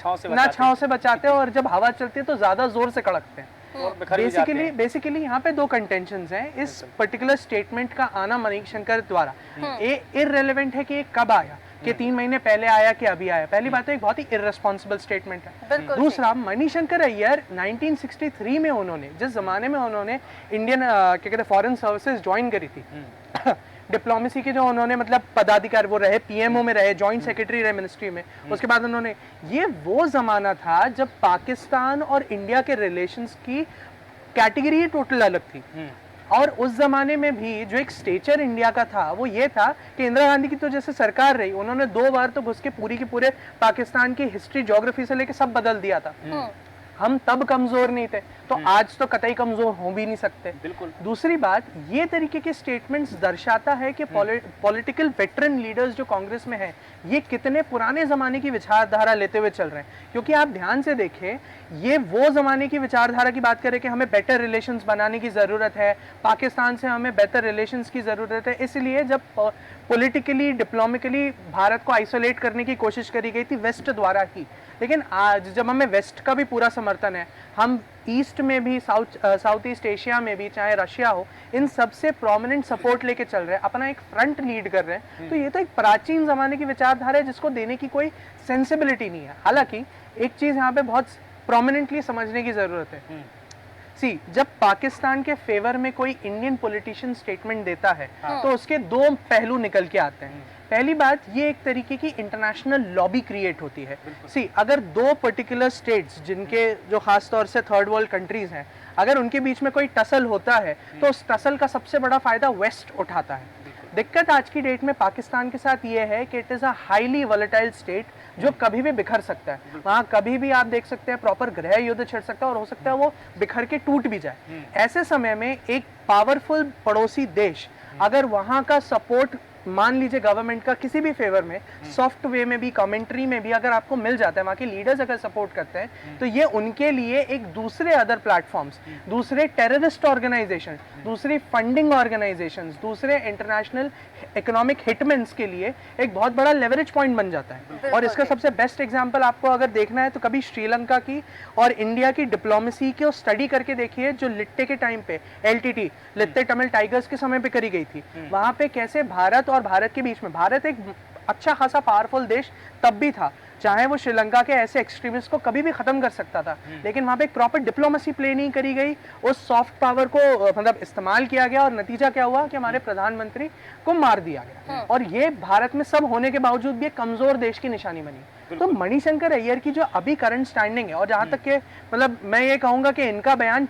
छांव से बचाते हैं, और जब हवा चलती है तो ज्यादा जोर से कड़कते हैं। बेसिकली यहाँ पे दो कंटेंशंस हैं इस पर्टिकुलर स्टेटमेंट का आना मणिशंकर द्वारा। ये इररिलेवेंट है कि ये कब आया, कि 3 महीने पहले आया कि अभी आया। पहली बात तो एक बहुत ही इररेस्पॉन्सिबल स्टेटमेंट है। दूसरा, मणिशंकर अय्यर 1963 में उन्होंने, जिस जमाने में उन्होंने इंडियन क्या कहते हैं फॉरेन सर्विसेज ज्वाइन करी थी, डिप्लोमेसी के जो उन्होंने मतलब पदाधिकारी वो रहे, पीएमओ में रहे, जॉइंट सेक्रेटरी रहे मिनिस्ट्री में, उसके बाद उन्होंने, ये वो जमाना था जब पाकिस्तान और इंडिया के रिलेशंस की कैटेगरी टोटल अलग थी। और उस जमाने में भी जो एक स्टेचर इंडिया का था वो ये था कि इंदिरा गांधी की तो जैसे सरकार रही, उन्होंने 2 बार तो घुस के पूरे पाकिस्तान की हिस्ट्री, ज्योग्राफी से लेके सब बदल दिया था। हम तब कमजोर नहीं थे, तो आज तो कतई कमजोर हो भी नहीं सकते। बिल्कुल। दूसरी बात, ये तरीके के स्टेटमेंट्स दर्शाता है कि पॉलिटिकल वेटरन लीडर्स जो कांग्रेस में हैं, ये कितने पुराने जमाने की विचारधारा लेते हुए चल रहे हैं। क्योंकि आप ध्यान से देखें, ये वो जमाने की विचारधारा की बात करें कि हमें बेटर रिलेशंस बनाने की जरूरत है, पाकिस्तान से हमें बेहतर रिलेशंस की जरूरत है। इसलिए जब पॉलिटिकली, डिप्लोमेटिकली भारत को आइसोलेट करने की कोशिश करी गई थी वेस्ट द्वारा ही, लेकिन आज जब हमें वेस्ट का भी पूरा समर्थन है, हम ईस्ट में भी, साउथ ईस्ट एशिया में भी, चाहे रशिया हो, इन सबसे प्रोमिनेंट सपोर्ट लेके चल रहे हैं, अपना एक फ्रंट लीड कर रहे हैं, तो ये तो एक प्राचीन जमाने की विचारधारा है जिसको देने की कोई सेंसिबिलिटी नहीं है। हालांकि एक चीज यहाँ पे बहुत प्रोमिनेंटली समझने की जरूरत है, सी जब पाकिस्तान के फेवर में कोई इंडियन पॉलिटिशियन स्टेटमेंट देता है तो उसके दो पहलू निकल के आते हैं। पहली बात, ये एक तरीके की इंटरनेशनल लॉबी क्रिएट होती है। सी अगर दो पर्टिकुलर स्टेट्स जिनके जो खास तौर से थर्ड वर्ल्ड कंट्रीज हैं, अगर उनके बीच में कोई टसल होता है तो उस टसल का सबसे बड़ा फायदा वेस्ट उठाता है। दिक्कत आज की डेट में पाकिस्तान के साथ ये है कि it is a highly volatile state जो कभी भी बिखर सकता है। वहाँ कभी भी आप देख सकते हैं प्रॉपर गृह युद्ध छिड़ सकता है और हो सकता है वो बिखर के टूट भी जाए। ऐसे समय में एक पावरफुल पड़ोसी देश अगर वहाँ का सपोर्ट मान लीजिए गवर्नमेंट का किसी भी फेवर में सॉफ्ट वे में भी कमेंट्री में भी अगर आपको मिल जाता है, वहाँ के लीडर्स अगर सपोर्ट करते हैं तो ये उनके लिए एक दूसरे अदर प्लेटफॉर्म्स, दूसरे टेररिस्ट ऑर्गेनाइजेशन, दूसरी फंडिंग ऑर्गेनाइजेशंस, दूसरे इंटरनेशनल इकोनॉमिक हिटमेंस के लिए एक बहुत बड़ा लेवरेज पॉइंट बन जाता है। और इसका सबसे बेस्ट एग्जांपल आपको अगर देखना है तो कभी श्रीलंका की और इंडिया की डिप्लोमेसी को स्टडी करके देखिए, जो लिट्टे के टाइम पे LTT लिट्टे तमिल टाइगर्स के समय पे करी गई थी, वहां पे कैसे भारत और भारत के बीच में, भारत एक अच्छा खासा पावरफुल देश तब भी था, चाहे वो श्रीलंका के ऐसे एक्सट्रीमिस्ट को कभी भी खत्म कर सकता था, लेकिन वहां पे एक प्रॉपर डिप्लोमेसी प्ले नहीं करी गई, उस सॉफ्ट पावर को मतलब इस्तेमाल किया गया और नतीजा क्या हुआ कि हमारे प्रधानमंत्री को मार दिया गया। और ये भारत में सब होने के बावजूद भी एक कमजोर देश की निशानी बनी। तो मणिशंकर अय्यर की जो अभी करंट स्टैंडिंग है, और जहां तक के मतलब मैं ये कहूंगा कि इनका बयान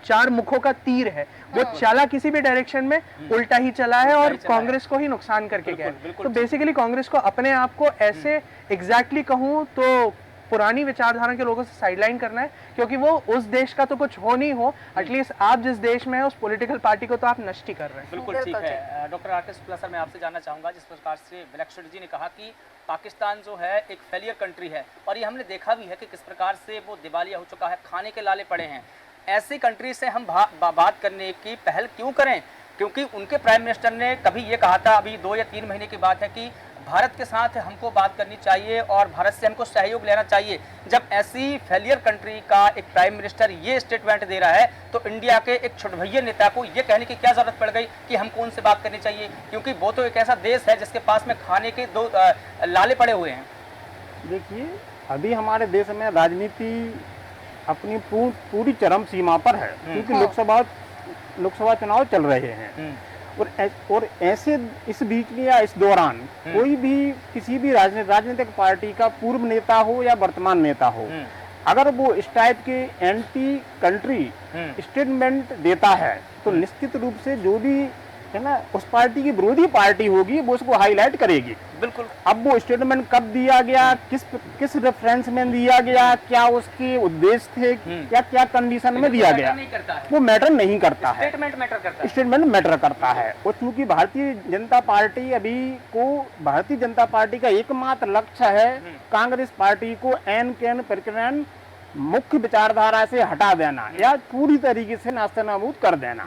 चार मुखों का तीर है, वो चला किसी भी डायरेक्शन में उल्टा ही चला है और कांग्रेस को ही नुकसान करके गया है। तो बेसिकली कांग्रेस को अपने आप को ऐसे एग्जैक्टली कहूं तो पुरानी विचारधारा के लोगों से साइडलाइन करना है, क्योंकि वो उस देश का तो कुछ हो नहीं हो, एटलीस्ट आप जिस देश में है उस पॉलिटिकल पार्टी को तो आप नष्ट ही कर रहे हैं। बिल्कुल ठीक है। Doctor R K. शुक्ला सर, मैं आपसे जानना चाहूंगा, जिस प्रकार से विलक्षण जी ने कहा कि पाकिस्तान जो है एक फेलियर कंट्री है, और ये हमने देखा भी है कि किस प्रकार से वो दिवालिया हो चुका है, खाने के लाले पड़े हैं, ऐसी कंट्री से हम बात करने की पहल क्यों करें? क्योंकि उनके प्राइम मिनिस्टर ने कभी ये कहा था, अभी 2 या 3 महीने की बात है, कि भारत के साथ हमको बात करनी चाहिए और भारत से हमको सहयोग लेना चाहिए। जब ऐसी फेलियर कंट्री का एक प्राइम मिनिस्टर ये स्टेटमेंट दे रहा है तो इंडिया के एक छुटभैया नेता को ये कहने की क्या जरूरत पड़ गई कि हमको उनसे बात करनी चाहिए, क्योंकि वो तो एक ऐसा देश है जिसके पास में खाने के 2 लाले पड़े हुए हैं। देखिए, अभी हमारे देश में राजनीति अपनी पूरी चरम सीमा पर है, क्योंकि लोकसभा चुनाव चल रहे हैं और ऐसे इस बीच में या इस दौरान कोई भी किसी भी राजनीतिक पार्टी का पूर्व नेता हो या वर्तमान नेता हो, अगर वो इस टाइप के एंटी कंट्री स्टेटमेंट देता है तो निश्चित रूप से जो भी है ना उस पार्टी की विरोधी पार्टी होगी वो उसको हाईलाइट करेगी। बिल्कुल। अब वो स्टेटमेंट कब दिया गया, किस रेफरेंस में दिया गया, क्या उसके उद्देश्य थे, क्या कंडीशन में दिया गया, वो मैटर नहीं करता है। स्टेटमेंट मैटर करता है। और चूंकि भारतीय जनता पार्टी का एकमात्र लक्ष्य है कांग्रेस पार्टी को एन कैन प्रकरण मुख्य विचारधारा से हटा देना या पूरी तरीके से नास्तनाबूद कर देना,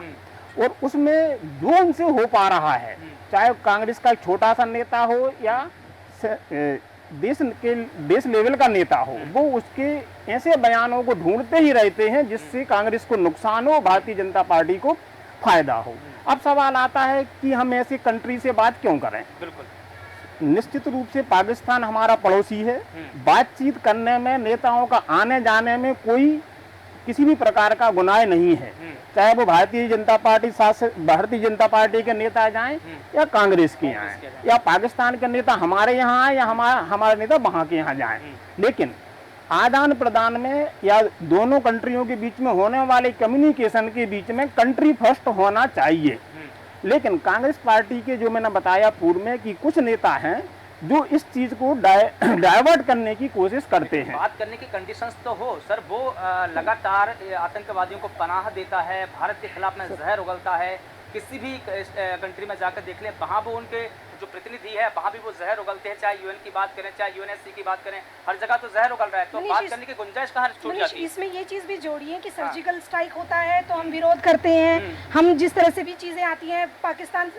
और उसमें जो उनसे हो पा रहा है, चाहे कांग्रेस का एक छोटा सा नेता हो या देश लेवल का नेता हो, वो उसके ऐसे बयानों को ढूंढते ही रहते हैं जिससे कांग्रेस को नुकसान हो, भारतीय जनता पार्टी को फायदा हो। अब सवाल आता है कि हम ऐसी कंट्री से बात क्यों करें। बिल्कुल। निश्चित रूप से पाकिस्तान हमारा पड़ोसी है, बातचीत करने में, नेताओं का आने जाने में कोई किसी भी प्रकार का गुनाह नहीं है, चाहे वो भारतीय जनता पार्टी के नेता जाएं या कांग्रेस के यहाँ आए या पाकिस्तान के नेता हमारे यहाँ आए या हमारे नेता वहाँ के यहाँ जाएं। लेकिन आदान प्रदान में या दोनों कंट्रियों के बीच में होने वाले कम्युनिकेशन के बीच में कंट्री फर्स्ट होना चाहिए। लेकिन कांग्रेस पार्टी के जो मैंने बताया पूर्व में कि कुछ नेता हैं जो इस चीज को डाइवर्ट करने की कोशिश करते हैं। बात करने की कंडीशंस तो हो सर, वो लगातार आतंकवादियों को पनाह देता है, भारत के खिलाफ में जहर उगलता है, किसी भी कंट्री में जाकर देख लें, वहाँ वो उनके जो प्रतिनिधि है वहाँ भी वो जहर उगलते हैं, चाहे यूएन की बात करें, चाहे यूएनएससी की बात करें, हर जगह तो जहर उगल रहा है, तो बात करने की गुंजाइश कहाँ छूट जाती है। इसमें ये चीज़ भी जोड़िए कि सर्जिकल स्ट्राइक होता है तो हम विरोध करते हैं, हम जिस तरह से भी चीज़ें आती हैं, पाकिस्तान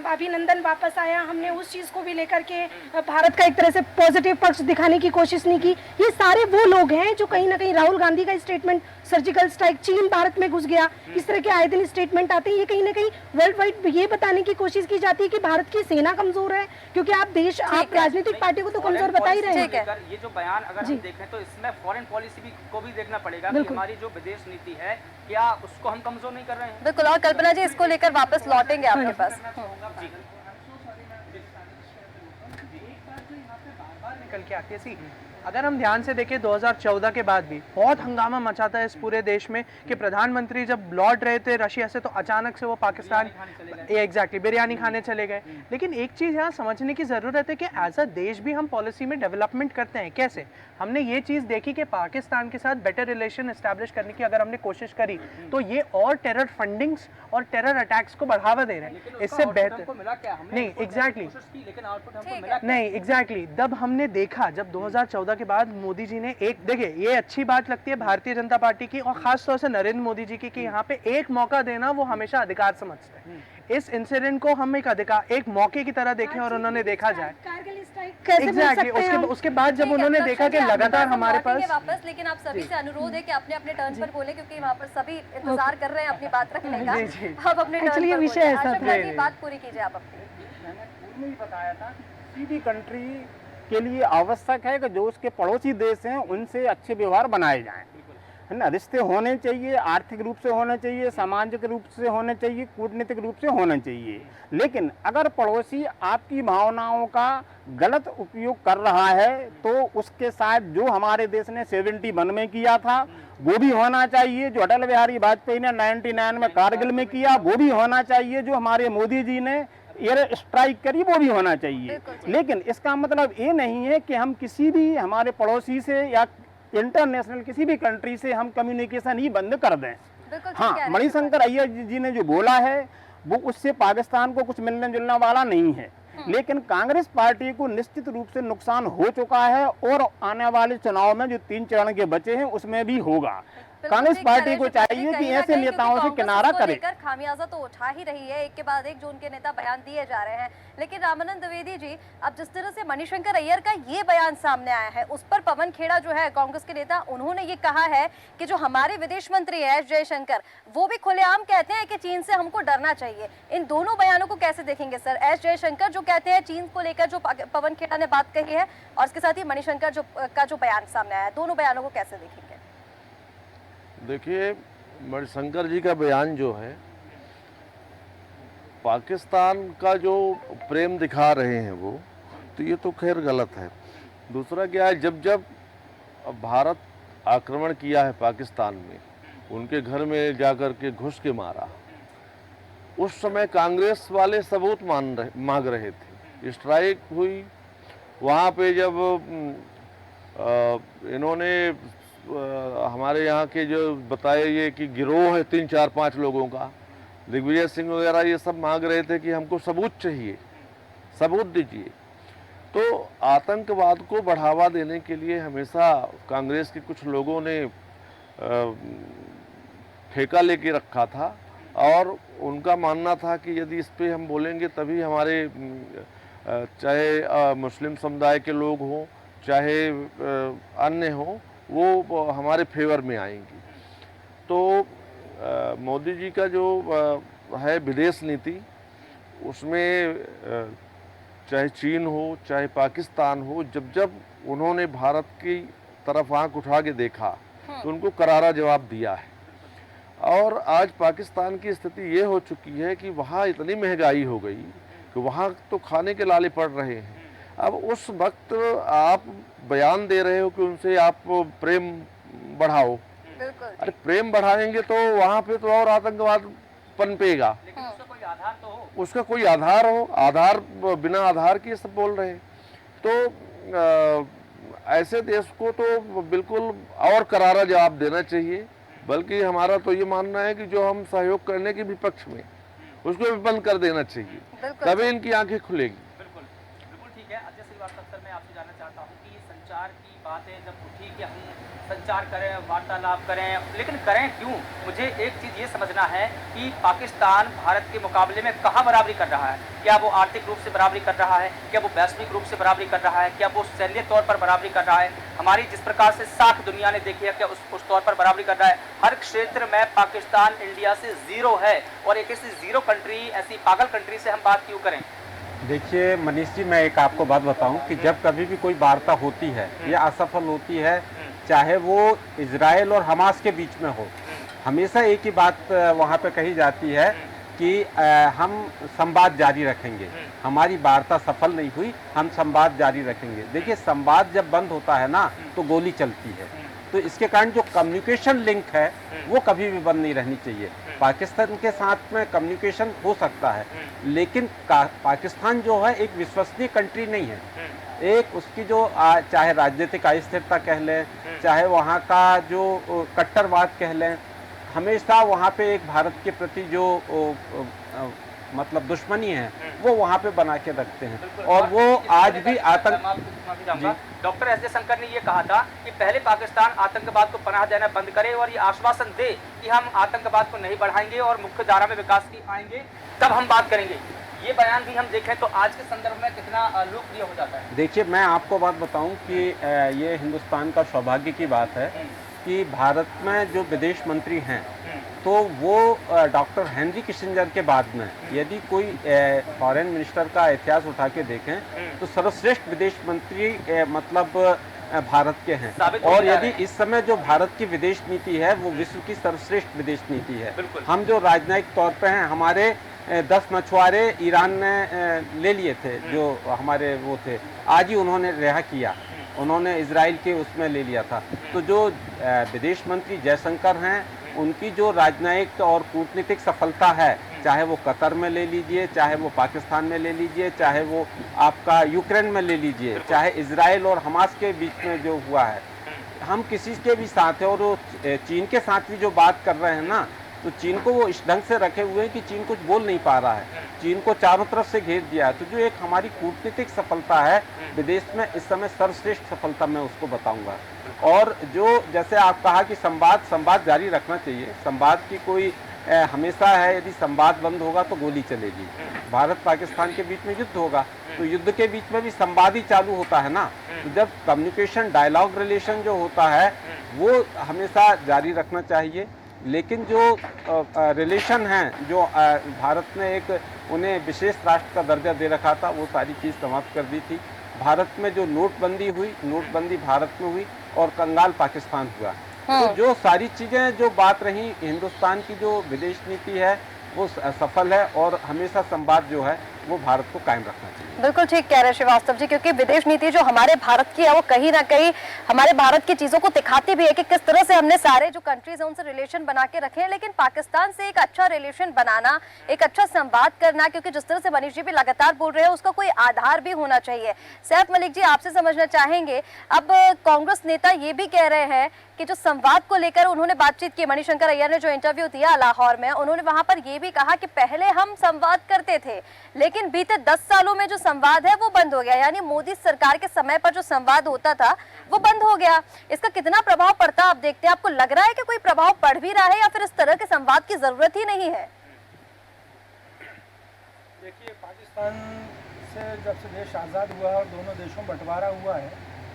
अभिनंदन वापस आया, हमने उस चीज़ को भी लेकर के भारत का एक तरह से पॉजिटिव पक्ष दिखाने की कोशिश नहीं की। ये सारे वो लोग हैं जो कहीं ना कहीं राहुल गांधी का स्टेटमेंट सर्जिकल स्ट्राइक, चीन भारत में घुस गया, इस तरह के आए दिन स्टेटमेंट आते हैं। ये कहीं ना कहीं वर्ल्ड वाइड ये बताने की कोशिश की जाती है कि भारत की सेना कमजोर है, क्योंकि आप राजनीतिक पार्टी को तो कमजोर बता ही रहे हैं। ये जो बयान अगर हम देखें तो इसमें फॉरेन पॉलिसी को भी देखना पड़ेगा कि हमारी जो विदेश नीति है क्या उसको हम कमजोर नहीं कर रहे हैं। बिल्कुल, और कल्पना जी इसको लेकर वापस लौटेंगे आपके पास। निकल के आती है। अगर हम ध्यान से देखें 2014 के बाद भी बहुत हंगामा मचा था इस पूरे देश में कि प्रधानमंत्री जब लौट रहे थे रशिया से तो अचानक से वो पाकिस्तान एग्जैक्टली बिरयानी खाने चले गए। लेकिन एक चीज़ यहाँ समझने की ज़रूरत है कि एज अ देश भी हम पॉलिसी में डेवलपमेंट करते हैं। कैसे? हमने ये चीज़ देखी कि पाकिस्तान के साथ बेटर रिलेशन एस्टैब्लिश करने की अगर हमने कोशिश करी तो ये और टेरर फंडिंग्स और टेरर अटैक्स को बढ़ावा दे रहे हैं। इससे बेहतर नहीं एग्जैक्टली नहीं एग्जैक्टली तब हमने देखा जब 2014 के बाद मोदी जी ने एक देखिए ये अच्छी बात लगती है भारतीय जनता पार्टी की और खास तौर से नरेंद्र मोदी जी की कि यहाँ पे एक मौका देना वो हमेशा अधिकार समझते हैं। इस इंसिडेंट को हम एक मौके की तरह देखें और उन्होंने देखा जाए एग्जैक्टली उसके बाद जब उन्होंने देखा कि लगातार हमारे पास वापस, लेकिन आप सभी से अनुरोध है कि अपने अपने टर्न पर बोले क्योंकि वहाँ पर सभी इंतजार कर रहे हैं अपनी बात रखने का। आप अपने टर्न पर विषय बोलिए, बात पूरी कीजिए आप अपनी। मैंने पूर्व में ही बताया था कि किसी भी कंट्री के लिए आवश्यक है कि जो उसके पड़ोसी देश हैं उनसे अच्छे व्यवहार बनाए जाएं, है ना। रिश्ते होने चाहिए, आर्थिक रूप से होने चाहिए, सामाजिक रूप से होने चाहिए, कूटनीतिक रूप से होने चाहिए। लेकिन अगर पड़ोसी आपकी भावनाओं का गलत उपयोग कर रहा है तो उसके साथ जो हमारे देश ने 71 में किया था वो भी होना चाहिए, जो अटल बिहारी वाजपेयी ने 99 में कारगिल में किया वो भी होना चाहिए, जो हमारे मोदी जी ने एयर स्ट्राइक करी वो भी होना चाहिए। लेकिन इसका मतलब ये नहीं है कि हम किसी भी हमारे पड़ोसी से या इंटरनेशनल किसी भी कंट्री से हम कम्युनिकेशन ही बंद कर दें। हाँ, मणिशंकर अय्यर जी ने जो बोला है वो उससे पाकिस्तान को कुछ मिलने जुलने वाला नहीं है, लेकिन कांग्रेस पार्टी को निश्चित रूप से नुकसान हो चुका है और आने वाले चुनाव में जो 3 चरण के बचे हैं उसमें भी होगा। कांग्रेस पार्टी को चाहिए कि ऐसे नेताओं से किनारा करे। खामियाजा तो उठा ही रही है, एक के बाद एक जो उनके नेता बयान दिए जा रहे हैं। लेकिन रामानंद द्विवेदी जी, अब जिस तरह से मणिशंकर अय्यर का ये बयान सामने आया है उस पर पवन खेड़ा जो है कांग्रेस के नेता, उन्होंने ये कहा है कि जो हमारे विदेश मंत्री है एस जयशंकर वो भी खुलेआम कहते हैं कि चीन से हमको डरना चाहिए। इन दोनों बयानों को कैसे देखेंगे सर? एस जयशंकर जो कहते हैं चीन को लेकर जो पवन खेड़ा ने बात कही है और इसके साथ ही मणिशंकर का जो बयान सामने आया है, दोनों बयानों को कैसे देखेंगे? देखिए, मणिशंकर जी का बयान जो है पाकिस्तान का जो प्रेम दिखा रहे हैं वो तो ये तो खैर गलत है। दूसरा क्या है, जब जब भारत आक्रमण किया है पाकिस्तान में, उनके घर में जाकर के घुस के मारा, उस समय कांग्रेस वाले सबूत मांग रहे थे। स्ट्राइक हुई वहाँ पे जब इन्होंने हमारे यहाँ के जो बताए ये कि गिरोह है 3, 4, 5 लोगों का, दिग्विजय सिंह वगैरह ये सब मांग रहे थे कि हमको सबूत चाहिए, सबूत दीजिए। तो आतंकवाद को बढ़ावा देने के लिए हमेशा कांग्रेस के कुछ लोगों ने ठेका लेके रखा था और उनका मानना था कि यदि इस पे हम बोलेंगे तभी हमारे चाहे मुस्लिम समुदाय के लोग हों चाहे अन्य हों वो हमारे फेवर में आएंगी। तो मोदी जी का जो है विदेश नीति, उसमें चाहे चीन हो चाहे पाकिस्तान हो, जब जब उन्होंने भारत की तरफ आंख उठा के देखा तो उनको करारा जवाब दिया है। और आज पाकिस्तान की स्थिति ये हो चुकी है कि वहाँ इतनी महंगाई हो गई कि वहाँ तो खाने के लाले पड़ रहे हैं। अब उस वक्त आप बयान दे रहे हो कि उनसे आप प्रेम बढ़ाओ, अरे प्रेम बढ़ाएंगे तो वहाँ पे तो और आतंकवाद पनपेगा। उसका कोई आधार हो, आधार बिना आधार के सब बोल रहे हैं। तो ऐसे देश को तो बिल्कुल और करारा जवाब देना चाहिए। बल्कि हमारा तो ये मानना है कि जो हम सहयोग करने के विपक्ष में उसको भी बंद कर देना चाहिए, तभी इनकी आंखें खुलेगी। बिल्कुल ठीक है। अजय श्रीवास्तव श्रीवास्तव, मैं आपसे जानना चाहता हूँ कि संचार की बातें जब उठी कि हम संचार करें, वार्तालाप करें, लेकिन करें क्यों? मुझे एक चीज़ ये समझना है कि पाकिस्तान भारत के मुकाबले में कहाँ बराबरी कर रहा है? क्या वो आर्थिक रूप से बराबरी कर रहा है? क्या वो वैश्विक रूप से बराबरी कर रहा है? क्या वो सैन्य तौर पर बराबरी कर रहा है? हमारी जिस प्रकार से साख दुनिया ने देखी है, क्या उस तौर पर बराबरी कर रहा है? हर क्षेत्र में पाकिस्तान इंडिया से जीरो है, और एक ऐसी जीरो कंट्री, ऐसी पागल कंट्री से हम बात क्यों करें? देखिए मनीष जी, मैं एक आपको बात बताऊं कि जब कभी भी कोई वार्ता होती है या असफल होती है, चाहे वो इजराइल और हमास के बीच में हो, हमेशा एक ही बात वहाँ पे कही जाती है कि हम संवाद जारी रखेंगे। हमारी वार्ता सफल नहीं हुई, हम संवाद जारी रखेंगे। देखिए संवाद जब बंद होता है ना तो गोली चलती है, तो इसके कारण जो कम्युनिकेशन लिंक है वो कभी भी बंद नहीं रहनी चाहिए। पाकिस्तान के साथ में कम्युनिकेशन हो सकता है, लेकिन पाकिस्तान जो है एक विश्वसनीय कंट्री नहीं है। एक उसकी जो चाहे राजनीतिक अस्थिरता कह लें, चाहे वहाँ का जो कट्टरवाद कह लें, हमेशा वहाँ पे एक भारत के प्रति जो मतलब दुश्मनी है वो वहाँ पे बना के रखते हैं, और वो आज भी आतंक। डॉक्टर एस जयशंकर ने ये कहा था कि पहले पाकिस्तान आतंकवाद को पनाह देना बंद करे और ये आश्वासन दे कि हम आतंकवाद को नहीं बढ़ाएंगे और मुख्य धारा में विकास की आएंगे, तब हम बात करेंगे। ये बयान भी हम देखें तो आज के संदर्भ में कितना लोकप्रिय हो जाता है। देखिए मैं आपको बात बताऊं कि ये हिंदुस्तान का सौभाग्य की बात है कि भारत में जो विदेश मंत्री हैं तो वो डॉक्टर हेनरी किसिंजर के बाद में यदि कोई फॉरेन मिनिस्टर का इतिहास उठा के देखें तो सर्वश्रेष्ठ विदेश मंत्री मतलब भारत के हैं, और यदि इस समय जो भारत की विदेश नीति है वो विश्व की सर्वश्रेष्ठ विदेश नीति है। हम जो राजनयिक तौर पे हैं, हमारे 10 मछुआरे ईरान ने ले लिए थे, जो हमारे वो थे, आज ही उन्होंने रिहा किया, उन्होंने इजराइल के उसमें ले लिया था। तो जो विदेश मंत्री जयशंकर हैं, उनकी जो राजनयिक और कूटनीतिक सफलता है, चाहे वो कतर में ले लीजिए, चाहे वो पाकिस्तान में ले लीजिए, चाहे वो आपका यूक्रेन में ले लीजिए, चाहे इजराइल और हमास के बीच में जो हुआ है, हम किसी के भी साथ है, और वो चीन के साथ भी जो बात कर रहे हैं ना, तो चीन को वो इस ढंग से रखे हुए हैं कि चीन कुछ बोल नहीं पा रहा है, चीन को चारों तरफ से घेर दिया है। तो जो एक हमारी कूटनीतिक सफलता है विदेश में, इस समय सर्वश्रेष्ठ सफलता मैं उसको बताऊंगा। और जो जैसे आप कहा कि संवाद जारी रखना चाहिए, संवाद की कोई हमेशा है, यदि संवाद बंद होगा तो गोली चलेगी। भारत पाकिस्तान के बीच में युद्ध होगा तो युद्ध के बीच में भी संवाद ही चालू होता है ना, तो जब कम्युनिकेशन डायलॉग रिलेशन जो होता है वो हमेशा जारी रखना चाहिए। लेकिन जो रिलेशन हैं, जो भारत ने एक उन्हें विशेष राष्ट्र का दर्जा दे रखा था, वो सारी चीज़ समाप्त कर दी थी। भारत में जो नोटबंदी हुई, नोटबंदी भारत में हुई और कंगाल पाकिस्तान हुआ। तो जो सारी चीज़ें जो बात रही, हिंदुस्तान की जो विदेश नीति है वो सफल है, और हमेशा संवाद जो है वो भारत को कायम रखना चाहिए। बिल्कुल ठीक कह रहे हैं श्रीवास्तव जी, क्योंकि विदेश नीति जो हमारे भारत की है वो कहीं ना कहीं हमारे भारत की चीजों को दिखाती भी है कि किस तरह से हमने सारे जो कंट्रीज हैं उनसे रिलेशन बना के रखे हैं। लेकिन पाकिस्तान से एक अच्छा रिलेशन बनाना, एक अच्छा संवाद करना, क्योंकि जिस तरह से मनीष जी भी लगातार बोल रहे हैं, उसका कोई आधार भी होना चाहिए। सैफ मलिक जी, आपसे समझना चाहेंगे, अब कांग्रेस नेता ये भी कह रहे हैं कि जो संवाद को लेकर उन्होंने बातचीत की, मणिशंकर अय्यर ने जो इंटरव्यू दिया लाहौर में, उन्होंने वहां पर ये भी कहा कि पहले हम संवाद करते थे, लेकिन बीते 10 सालों में जो संवाद है वो बंद हो गया। यानी मोदी सरकार के समय पर जो संवाद होता था वो बंद हो गया। इसका कितना प्रभाव पड़ता आप देखते हैं? आपको लग रहा है कि कोई प्रभाव पड़ भी रहा है, या फिर इस तरह के संवाद की जरूरत ही नहीं है? देखिए, पाकिस्तान से जब से देश आज़ाद हुआ और दोनों देशों में बंटवारा हुआ है,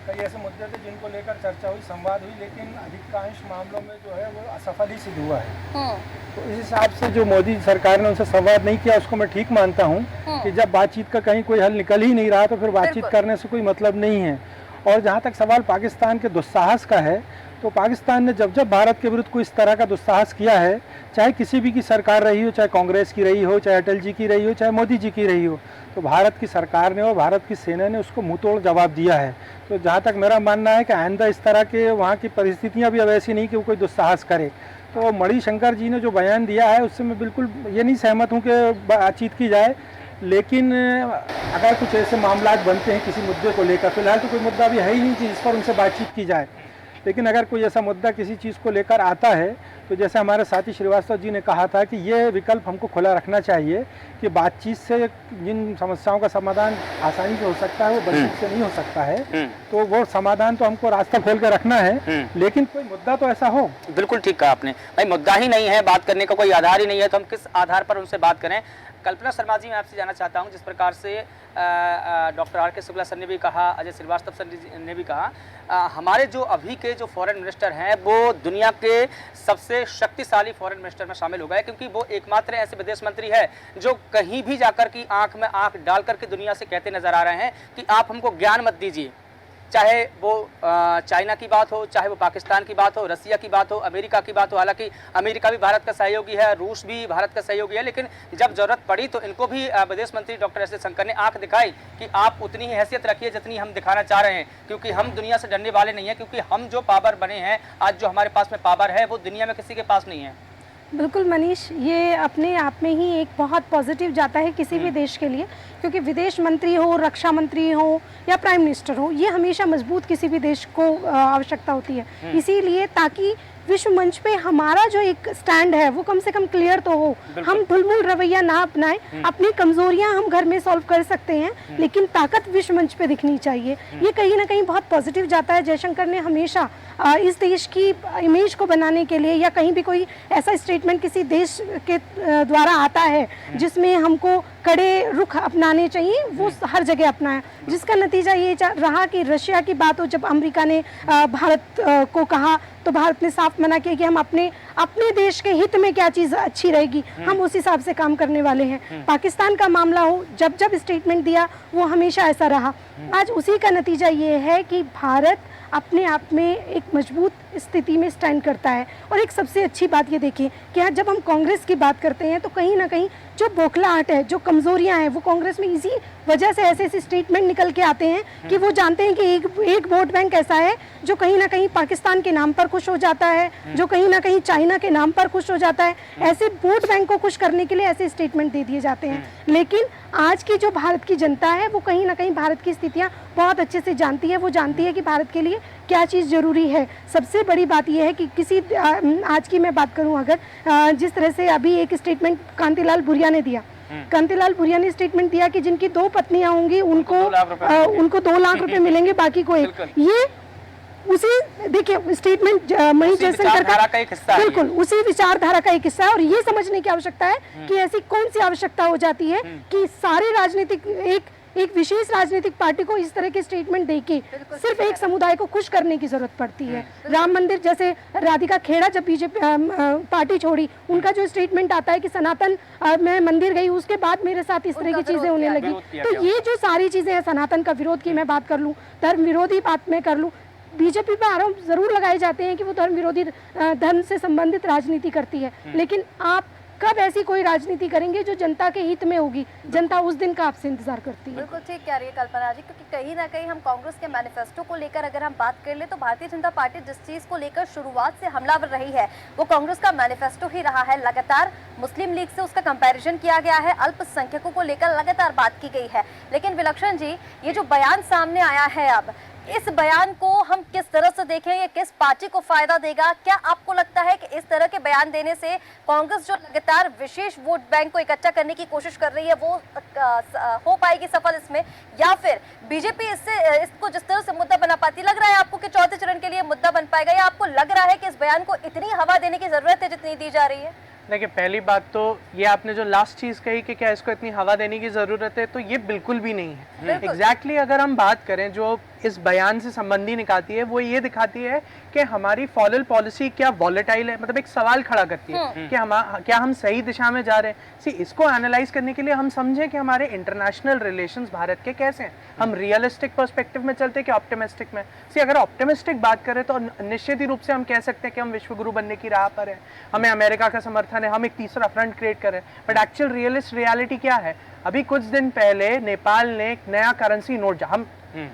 कई ऐसे मुद्दे थे जिनको लेकर चर्चा हुई, संवाद हुई, लेकिन अधिकांश मामलों में जो है वो असफल ही सिद्ध हुआ है। तो इस हिसाब से जो मोदी सरकार ने उनसे संवाद नहीं किया, उसको मैं ठीक मानता हूँ कि जब बातचीत का कहीं कोई हल निकल ही नहीं रहा तो फिर बातचीत करने से कोई मतलब नहीं है। और जहाँ तक सवाल पाकिस्तान के दुस्साहस का है, तो पाकिस्तान ने जब जब भारत के विरुद्ध कोई इस तरह का दुस्साहस किया है, चाहे किसी भी की सरकार रही हो, चाहे कांग्रेस की रही हो, चाहे अटल जी की रही हो, चाहे मोदी जी की रही हो, तो भारत की सरकार ने और भारत की सेना ने उसको मुंहतोड़ जवाब दिया है। तो जहाँ तक मेरा मानना है कि आइंदा इस तरह के वहाँ की परिस्थितियाँ भी अब ऐसी नहीं कि वो कोई दुस्साहस करे। तो मणिशंकर जी ने जो बयान दिया है उससे मैं बिल्कुल ये नहीं सहमत हूँ कि बातचीत की जाए, लेकिन अगर कुछ ऐसे मामला बनते हैं किसी मुद्दे को लेकर, फिलहाल तो कोई मुद्दा भी है ही नहीं कि जिस पर उनसे बातचीत की जाए, लेकिन अगर कोई ऐसा मुद्दा किसी चीज़ को लेकर आता है तो जैसे हमारे साथी श्रीवास्तव जी ने कहा था कि ये विकल्प हमको खुला रखना चाहिए कि बातचीत से जिन समस्याओं का समाधान आसानी से हो सकता है वो बातचीत से नहीं हो सकता है, तो वो समाधान तो हमको रास्ता खोल के रखना है, लेकिन कोई मुद्दा तो ऐसा हो। बिल्कुल ठीक कहा आपने भाई, मुद्दा ही नहीं है, बात करने का कोई आधार ही नहीं है, तो हम किस आधार पर उनसे बात करें। कल्पना शर्मा जी, मैं आपसे जानना चाहता हूं, जिस प्रकार से डॉक्टर आर के शुक्ला सर ने भी कहा, अजय श्रीवास्तव सर ने भी कहा, हमारे जो अभी के जो फॉरेन मिनिस्टर हैं वो दुनिया के सबसे शक्तिशाली फॉरेन मिनिस्टर में शामिल हो गए, क्योंकि वो एकमात्र ऐसे विदेश मंत्री है जो कहीं भी जाकर की आंख में आंख डाल करके दुनिया से कहते नजर आ रहे हैं कि आप हमको ज्ञान मत दीजिए, चाहे वो चाइना की बात हो, चाहे वो पाकिस्तान की बात हो, रसिया की बात हो, अमेरिका की बात हो। हालांकि अमेरिका भी भारत का सहयोगी है, रूस भी भारत का सहयोगी है, लेकिन जब जरूरत पड़ी तो इनको भी विदेश मंत्री डॉक्टर एस जयशंकर ने आंख दिखाई कि आप उतनी ही हैसियत रखिए जितनी हम दिखाना चाह रहे हैं, क्योंकि हम दुनिया से डरने वाले नहीं हैं, क्योंकि हम जो पावर बने हैं, आज जो हमारे पास में पावर है वो दुनिया में किसी के पास नहीं है। बिल्कुल मनीष, ये अपने आप में ही एक बहुत पॉजिटिव जाता है किसी भी देश के लिए, क्योंकि विदेश मंत्री हो, रक्षा मंत्री हो या प्राइम मिनिस्टर हो, ये हमेशा मजबूत किसी भी देश को आवश्यकता होती है। इसीलिए ताकि विश्व मंच पे हमारा जो एक स्टैंड है वो कम से कम क्लियर तो हो, हम ढुलमुल रवैया ना अपनाएं, अपनी कमजोरियां हम घर में सॉल्व कर सकते हैं, लेकिन ताकत विश्व मंच पे दिखनी चाहिए। ये कहीं ना कहीं बहुत पॉजिटिव जाता है। जयशंकर ने हमेशा इस देश की इमेज को बनाने के लिए, या कहीं भी कोई ऐसा स्टेटमेंट किसी देश के द्वारा आता है जिसमें हमको कड़े रुख अपनाने चाहिए, वो हर जगह अपनाया, जिसका नतीजा ये रहा कि रशिया की बात हो, जब अमेरिका ने भारत को कहा तो भारत ने साफ मना किया कि हम अपने देश के हित में क्या चीज़ अच्छी रहेगी, हम उस हिसाब से काम करने वाले हैं। पाकिस्तान का मामला हो, जब जब स्टेटमेंट दिया वो हमेशा ऐसा रहा। आज उसी का नतीजा ये है कि भारत अपने आप में एक मजबूत स्थिति में स्टैंड करता है। और एक सबसे अच्छी बात ये देखिए कि आज जब हम कांग्रेस की बात करते हैं तो कहीं ना कहीं जो बौखलाहट है, जो कमजोरियां हैं, वो कांग्रेस में इसी वजह से ऐसे ऐसे स्टेटमेंट निकल के आते हैं कि वो जानते हैं कि एक वोट बैंक ऐसा है जो कहीं ना कहीं पाकिस्तान के नाम पर खुश हो जाता है, जो कहीं ना कहीं चाइना के नाम पर खुश हो जाता है। ऐसे वोट बैंक को खुश करने के लिए ऐसे स्टेटमेंट दे दिए जाते हैं। लेकिन आज की जो भारत की जनता है वो कहीं ना कहीं भारत की स्थितियाँ बहुत अच्छे से जानती है। वो जानती है कि भारत के लिए क्या चीज़ ज़रूरी है। सबसे बड़ी बात यह है कि किसी आज की मैं बात करूं, अगर जिस तरह से अभी एक स्टेटमेंट कांतिलाल भूरिया ने दिया, कांतिलाल भूरिया ने स्टेटमेंट दिया कि जिनकी 2 पत्नियां होंगी उनको 2 लाख रुपए मिलेंगे, बाकी को 1। ये उसी देखिए स्टेटमेंट मनीष जयशंकर का एक हिस्सा है, बिल्कुल उसी विचारधारा का एक हिस्सा है। और ये समझने की आवश्यकता है कि ऐसी कौन सी आवश्यकता हो जाती है कि सारे राजनीतिक एक विशेष राजनीतिक पार्टी को इस तरह के स्टेटमेंट देके सिर्फ एक समुदाय को खुश करने की जरूरत पड़ती है। राम मंदिर, जैसे राधिका खेड़ा जब बीजेपी पार्टी छोड़ी, उनका जो स्टेटमेंट आता है कि सनातन मैं मंदिर गई, उसके बाद मेरे साथ इस तरह की चीजें होने लगी। तो ये जो सारी चीजें हैं, सनातन का विरोध की मैं बात कर लूँ, धर्म विरोधी बात मैं कर लूँ, बीजेपी पर आरोप जरूर लगाए जाते हैं कि वो धर्म विरोधी, धर्म से संबंधित राजनीति करती है, लेकिन आप कब ऐसी कोई राजनीति करेंगे जो जनता के हित में होगी? जनता उस दिन का आपसे इंतजार करती है। बिल्कुल ठीक कह रही है कल्पना जी, क्योंकि कहीं ना कहीं हम कांग्रेस के मैनिफेस्टो को लेकर अगर हम बात कर ले तो भारतीय जनता पार्टी जिस चीज को लेकर शुरुआत से हमलावर रही है वो कांग्रेस का मैनिफेस्टो ही रहा है। लगातार मुस्लिम लीग से उसका कंपैरिजन किया गया है, अल्पसंख्यकों को लेकर लगातार बात की गई है। लेकिन विलक्षण जी, ये जो बयान सामने आया है, अब इस बयान को हम किस तरह से देखें, ये किस पार्टी को फायदा देगा? क्या आपको लगता है कि इस तरह के बयान देने से कांग्रेस जो लगातार विशेष वोट बैंक को इकट्ठा करने की कोशिश कर रही है वो हो पाएगी सफल इसमें, या फिर बीजेपी इसको जिस तरह से मुद्दा बना पाती, लग रहा है आपको कि चौथे चरण के लिए मुद्दा बन पाएगा, या आपको लग रहा है कि इस बयान को इतनी हवा देने की जरूरत है जितनी दी जा रही है? देखिए, पहली बात तो ये आपने जो लास्ट चीज़ कही कि क्या इसको इतनी हवा देने की ज़रूरत है, तो ये बिल्कुल भी नहीं है। एग्जैक्टली अगर हम बात करें जो इस बयान से संबंधी निकालती है, वो ये दिखाती है कि हमारी फॉरेन पॉलिसी क्या वॉलेटाइल है, मतलब एक सवाल खड़ा करती है कि क्या हम सही दिशा में जा रहे हैं। सी, इसको एनालाइज करने के लिए हम समझें कि हमारे इंटरनेशनल रिलेशंस भारत के कैसे हैं। हम रियलिस्टिक पर्सपेक्टिव में चलते हैं कि ऑप्टिमिस्टिक में? सी, अगर ऑप्टिमिस्टिक बात करें तो निश्चित ही रूप से हम कह सकते हैं कि हम विश्वगुरु बनने की राह पर हैं, हमें अमेरिका का समर्थन है, हम एक तीसरा फ्रंट क्रिएट करें। बट एक्चुअल रियलिटी क्या है? अभी कुछ दिन पहले नेपाल ने एक नया करेंसी नोट, हम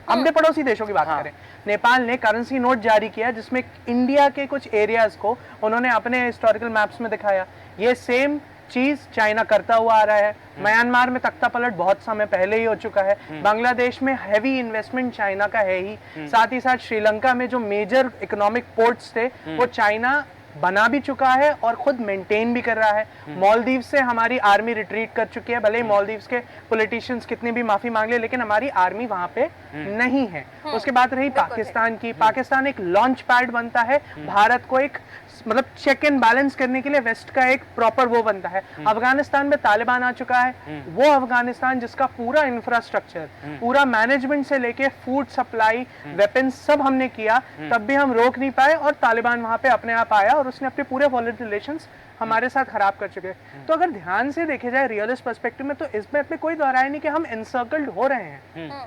अपने पड़ोसी देशों की बात करें, नेपाल ने करेंसी नोट जारी किया जिसमें इंडिया के कुछ एरियाज को उन्होंने अपने हिस्टोरिकल मैप्स में दिखाया। ये सेम चीज चाइना करता हुआ आ रहा है। म्यांमार में तख्ता पलट बहुत समय पहले ही हो चुका है। बांग्लादेश में हैवी इन्वेस्टमेंट चाइना का है ही। साथ ही साथ श्रीलंका में जो मेजर इकोनॉमिक पोर्ट्स थे वो चाइना बना भी चुका है और खुद मेंटेन भी कर रहा है। मालदीव से हमारी आर्मी रिट्रीट कर चुकी है, भले ही मालदीव्स के पॉलिटिशियंस कितनी भी माफी मांग ले, लेकिन हमारी आर्मी वहां पे नहीं है। उसके बाद रही पाकिस्तान की, पाकिस्तान एक लॉन्च पैड बनता है, भारत को एक मतलब चेक एंड बैलेंस करने के लिए वेस्ट का एक प्रॉपर वो बनता है। अफगानिस्तान में तालिबान आ चुका है, वो अफगानिस्तान जिसका पूरा इंफ्रास्ट्रक्चर, पूरा मैनेजमेंट से लेके फूड सप्लाई, वेपन्स सब हमने किया, तब भी हम रोक नहीं पाए और तालिबान वहां पे अपने आप आया और उसने अपने पूरे फॉरेन रिलेशंस हमारे साथ खराब कर चुके हैं। तो अगर ध्यान से देखे जाए रियलिस्ट पर्सपेक्टिव में, तो इसमें अपने कोई दोहराई नहीं कि हम एनसर्कल्ड हो रहे हैं।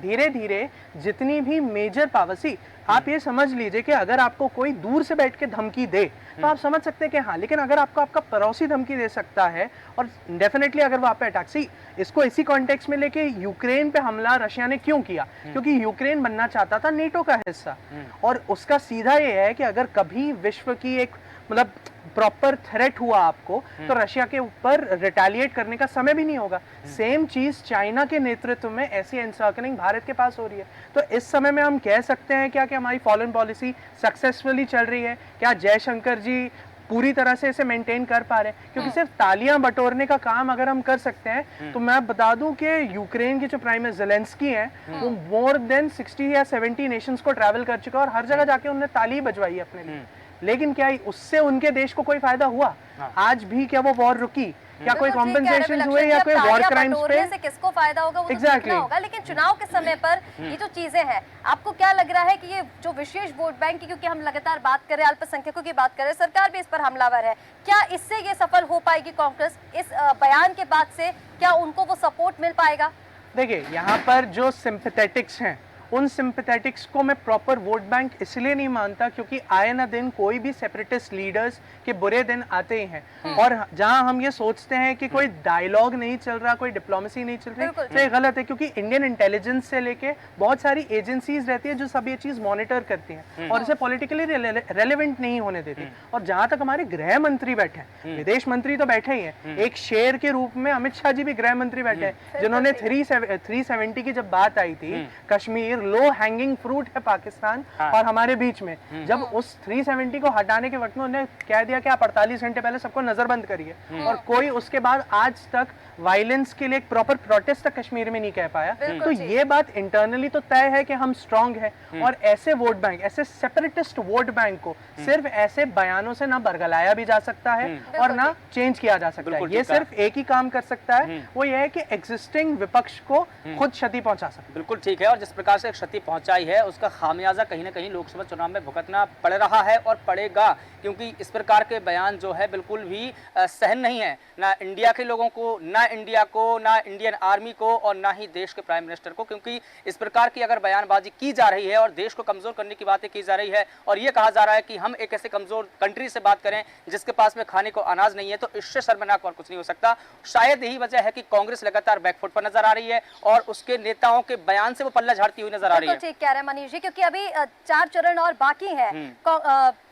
धीरे धीरे जितनी भी मेजर पावर्सी, आप ये समझ लीजिए कि अगर आपको कोई दूर से बैठ के धमकी दे तो आप समझ सकते हैं कि हाँ, लेकिन अगर आपको आपका पड़ोसी धमकी दे सकता है और डेफिनेटली अगर वो आप पे अटैक, सी इसको इसी कॉन्टेक्स्ट में लेके यूक्रेन पे हमला रशिया ने क्यों किया, क्योंकि यूक्रेन बनना चाहता था नेटो का हिस्सा, और उसका सीधा ये है कि अगर कभी विश्व की एक मतलब प्रॉपर थ्रेट हुआ आपको, तो रशिया के ऊपर रिटेलिएट करने का समय भी नहीं होगा। सेम चीज चाइना के नेतृत्व में ऐसी एनसर्कलिंग भारत के पास हो रही है। तो इस समय में हम कह सकते हैं क्या कि हमारी फॉरेन पॉलिसी सक्सेसफुली चल रही है? क्या जयशंकर जी पूरी तरह से इसे मेंटेन कर पा रहे हैं? क्योंकि सिर्फ तालियां बटोरने का काम अगर हम कर सकते हैं, तो मैं बता दूं कि यूक्रेन के जो प्राइम मिनिस्टर ज़ेलेंस्की हैं, वो मोर देन 60 या 70 नेशंस को ट्रैवल कर चुका है और हर जगह जाके उन्होंने ताली बजवाई है अपने लिए। लेकिन क्या उससे उनके देश को कोई फायदा हुआ? आज भी क्या वो वॉर रुकी? क्या कोई कॉम्पेंसेशन हुए या कोई वॉर क्राइम्स पे? से किसको फायदा होगा वो Exactly. तो होगा। लेकिन चुनाव के समय पर ये जो चीजें हैं, आपको क्या लग रहा है कि ये जो विशेष वोट बैंक की, क्योंकि हम लगातार बात कर रहे हैं, अल्पसंख्यकों की बात कर रहे हैं, सरकार भी इस पर हमलावर है, क्या इससे ये सफल हो पाएगी कांग्रेस? इस बयान के बाद से क्या उनको वो सपोर्ट मिल पाएगा? देखिए, यहाँ पर जो सिंपैथेटिक्स हैं, उन सिंपैथेटिक्स को मैं प्रॉपर वोट बैंक इसलिए नहीं मानता क्योंकि आए ना दिन कोई भी सेपरेटिस्ट लीडर्स के बुरे दिन आते ही हैं। और जहां हम ये सोचते हैं कि कोई डायलॉग नहीं चल रहा, कोई डिप्लोमेसी नहीं चल रही, तो ये गलत है, क्योंकि इंडियन इंटेलिजेंस से लेके बहुत सारी एजेंसीज रहती है जो सब ये चीज मॉनिटर करती हैं और इसे पॉलिटिकली रेलेवेंट नहीं होने देती। और जहां तक हमारे गृह मंत्री बैठे हैं, विदेश मंत्री तो बैठे ही हैं, एक शेर के रूप में अमित शाह जी भी गृह मंत्री बैठे हैं, जिन्होंने 370 की जब बात आई थी, कश्मीर लो हैंगिंग फ्रूट है पाकिस्तान और हमारे बीच में, जब उस 370 को हटाने के वक्त में उन्होंने कह दिया कि आप 48 घंटे पहले सबको नजरबंद करिए, और कोई उसके बाद आज तक वायलेंस के लिए एक प्रॉपर प्रोटेस्ट तक कश्मीर में नहीं कह पाया। तो ये बात इंटरनली तो तय है कि हम स्ट्रांग है, और ऐसे वोट बैंक, ऐसे सेपरेटिस्ट वोट बैंक को सिर्फ ऐसे बयानों से ना बरगलाया भी जा सकता है और ना चेंज किया जा सकता है। ये सिर्फ एक ही काम कर सकता है, वो ये है कि एग्जिस्टिंग विपक्ष को खुद क्षति पहुंचा सकता है। बिल्कुल ठीक है, और जिस प्रकार से क्षति पहुंचाई है उसका खामियाजा कहीं ना कहीं लोकसभा चुनाव में भुगतना पड़ रहा है और पड़ेगा, क्योंकि इस प्रकार के बयान जो है बिल्कुल भी सहन नहीं है, ना इंडिया के लोगों को, ना इंडिया को, ना इंडियन आर्मी को, और ना ही देश के प्राइम मिनिस्टर को। क्योंकि इस प्रकार की अगर बयानबाजी की जा रही है और देश को कमजोर करने की बातें की जा रही है और ये कहा जा रहा है कि हम एक ऐसे कमजोर कंट्री से बात करें जिसके पास में खाने को अनाज नहीं है, तो इससे शर्मनाक और कुछ नहीं हो सकता। शायद यही वजह है कि कांग्रेस लगातार बैकफुट पर नजर आ रही है और उसके नेताओं के बयान से वो पल्ला झाड़ती हुई नजर आ रही है। ठीक कह रहे हैं मनीष जी, क्योंकि अभी 4 चरण और बाकी हैं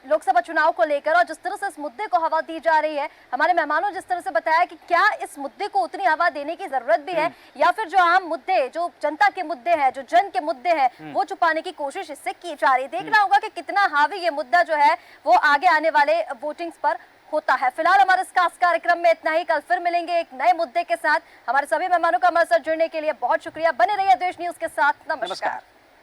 लोकसभा चुनाव को लेकर, और जिस तरह से इस मुद्दे को हवा दी जा रही है, हमारे मेहमानों जिस तरह से बताया कि क्या इस मुद्दे को उतनी हवा देने की जरूरत भी है, या फिर जो आम मुद्दे, जो जनता के मुद्दे हैं, जो जन के मुद्दे हैं, वो छुपाने की कोशिश इससे की जा रही है। देखना होगा कि कितना हावी ये मुद्दा जो है वो आगे आने वाले वोटिंग्स पर होता है। फिलहाल हमारे इस खास कार्यक्रम में इतना ही, कल फिर मिलेंगे एक नए मुद्दे के साथ। हमारे सभी मेहमानों का हमारे साथ जुड़ने के लिए बहुत शुक्रिया। बने रहिए देश न्यूज के साथ। नमस्कार।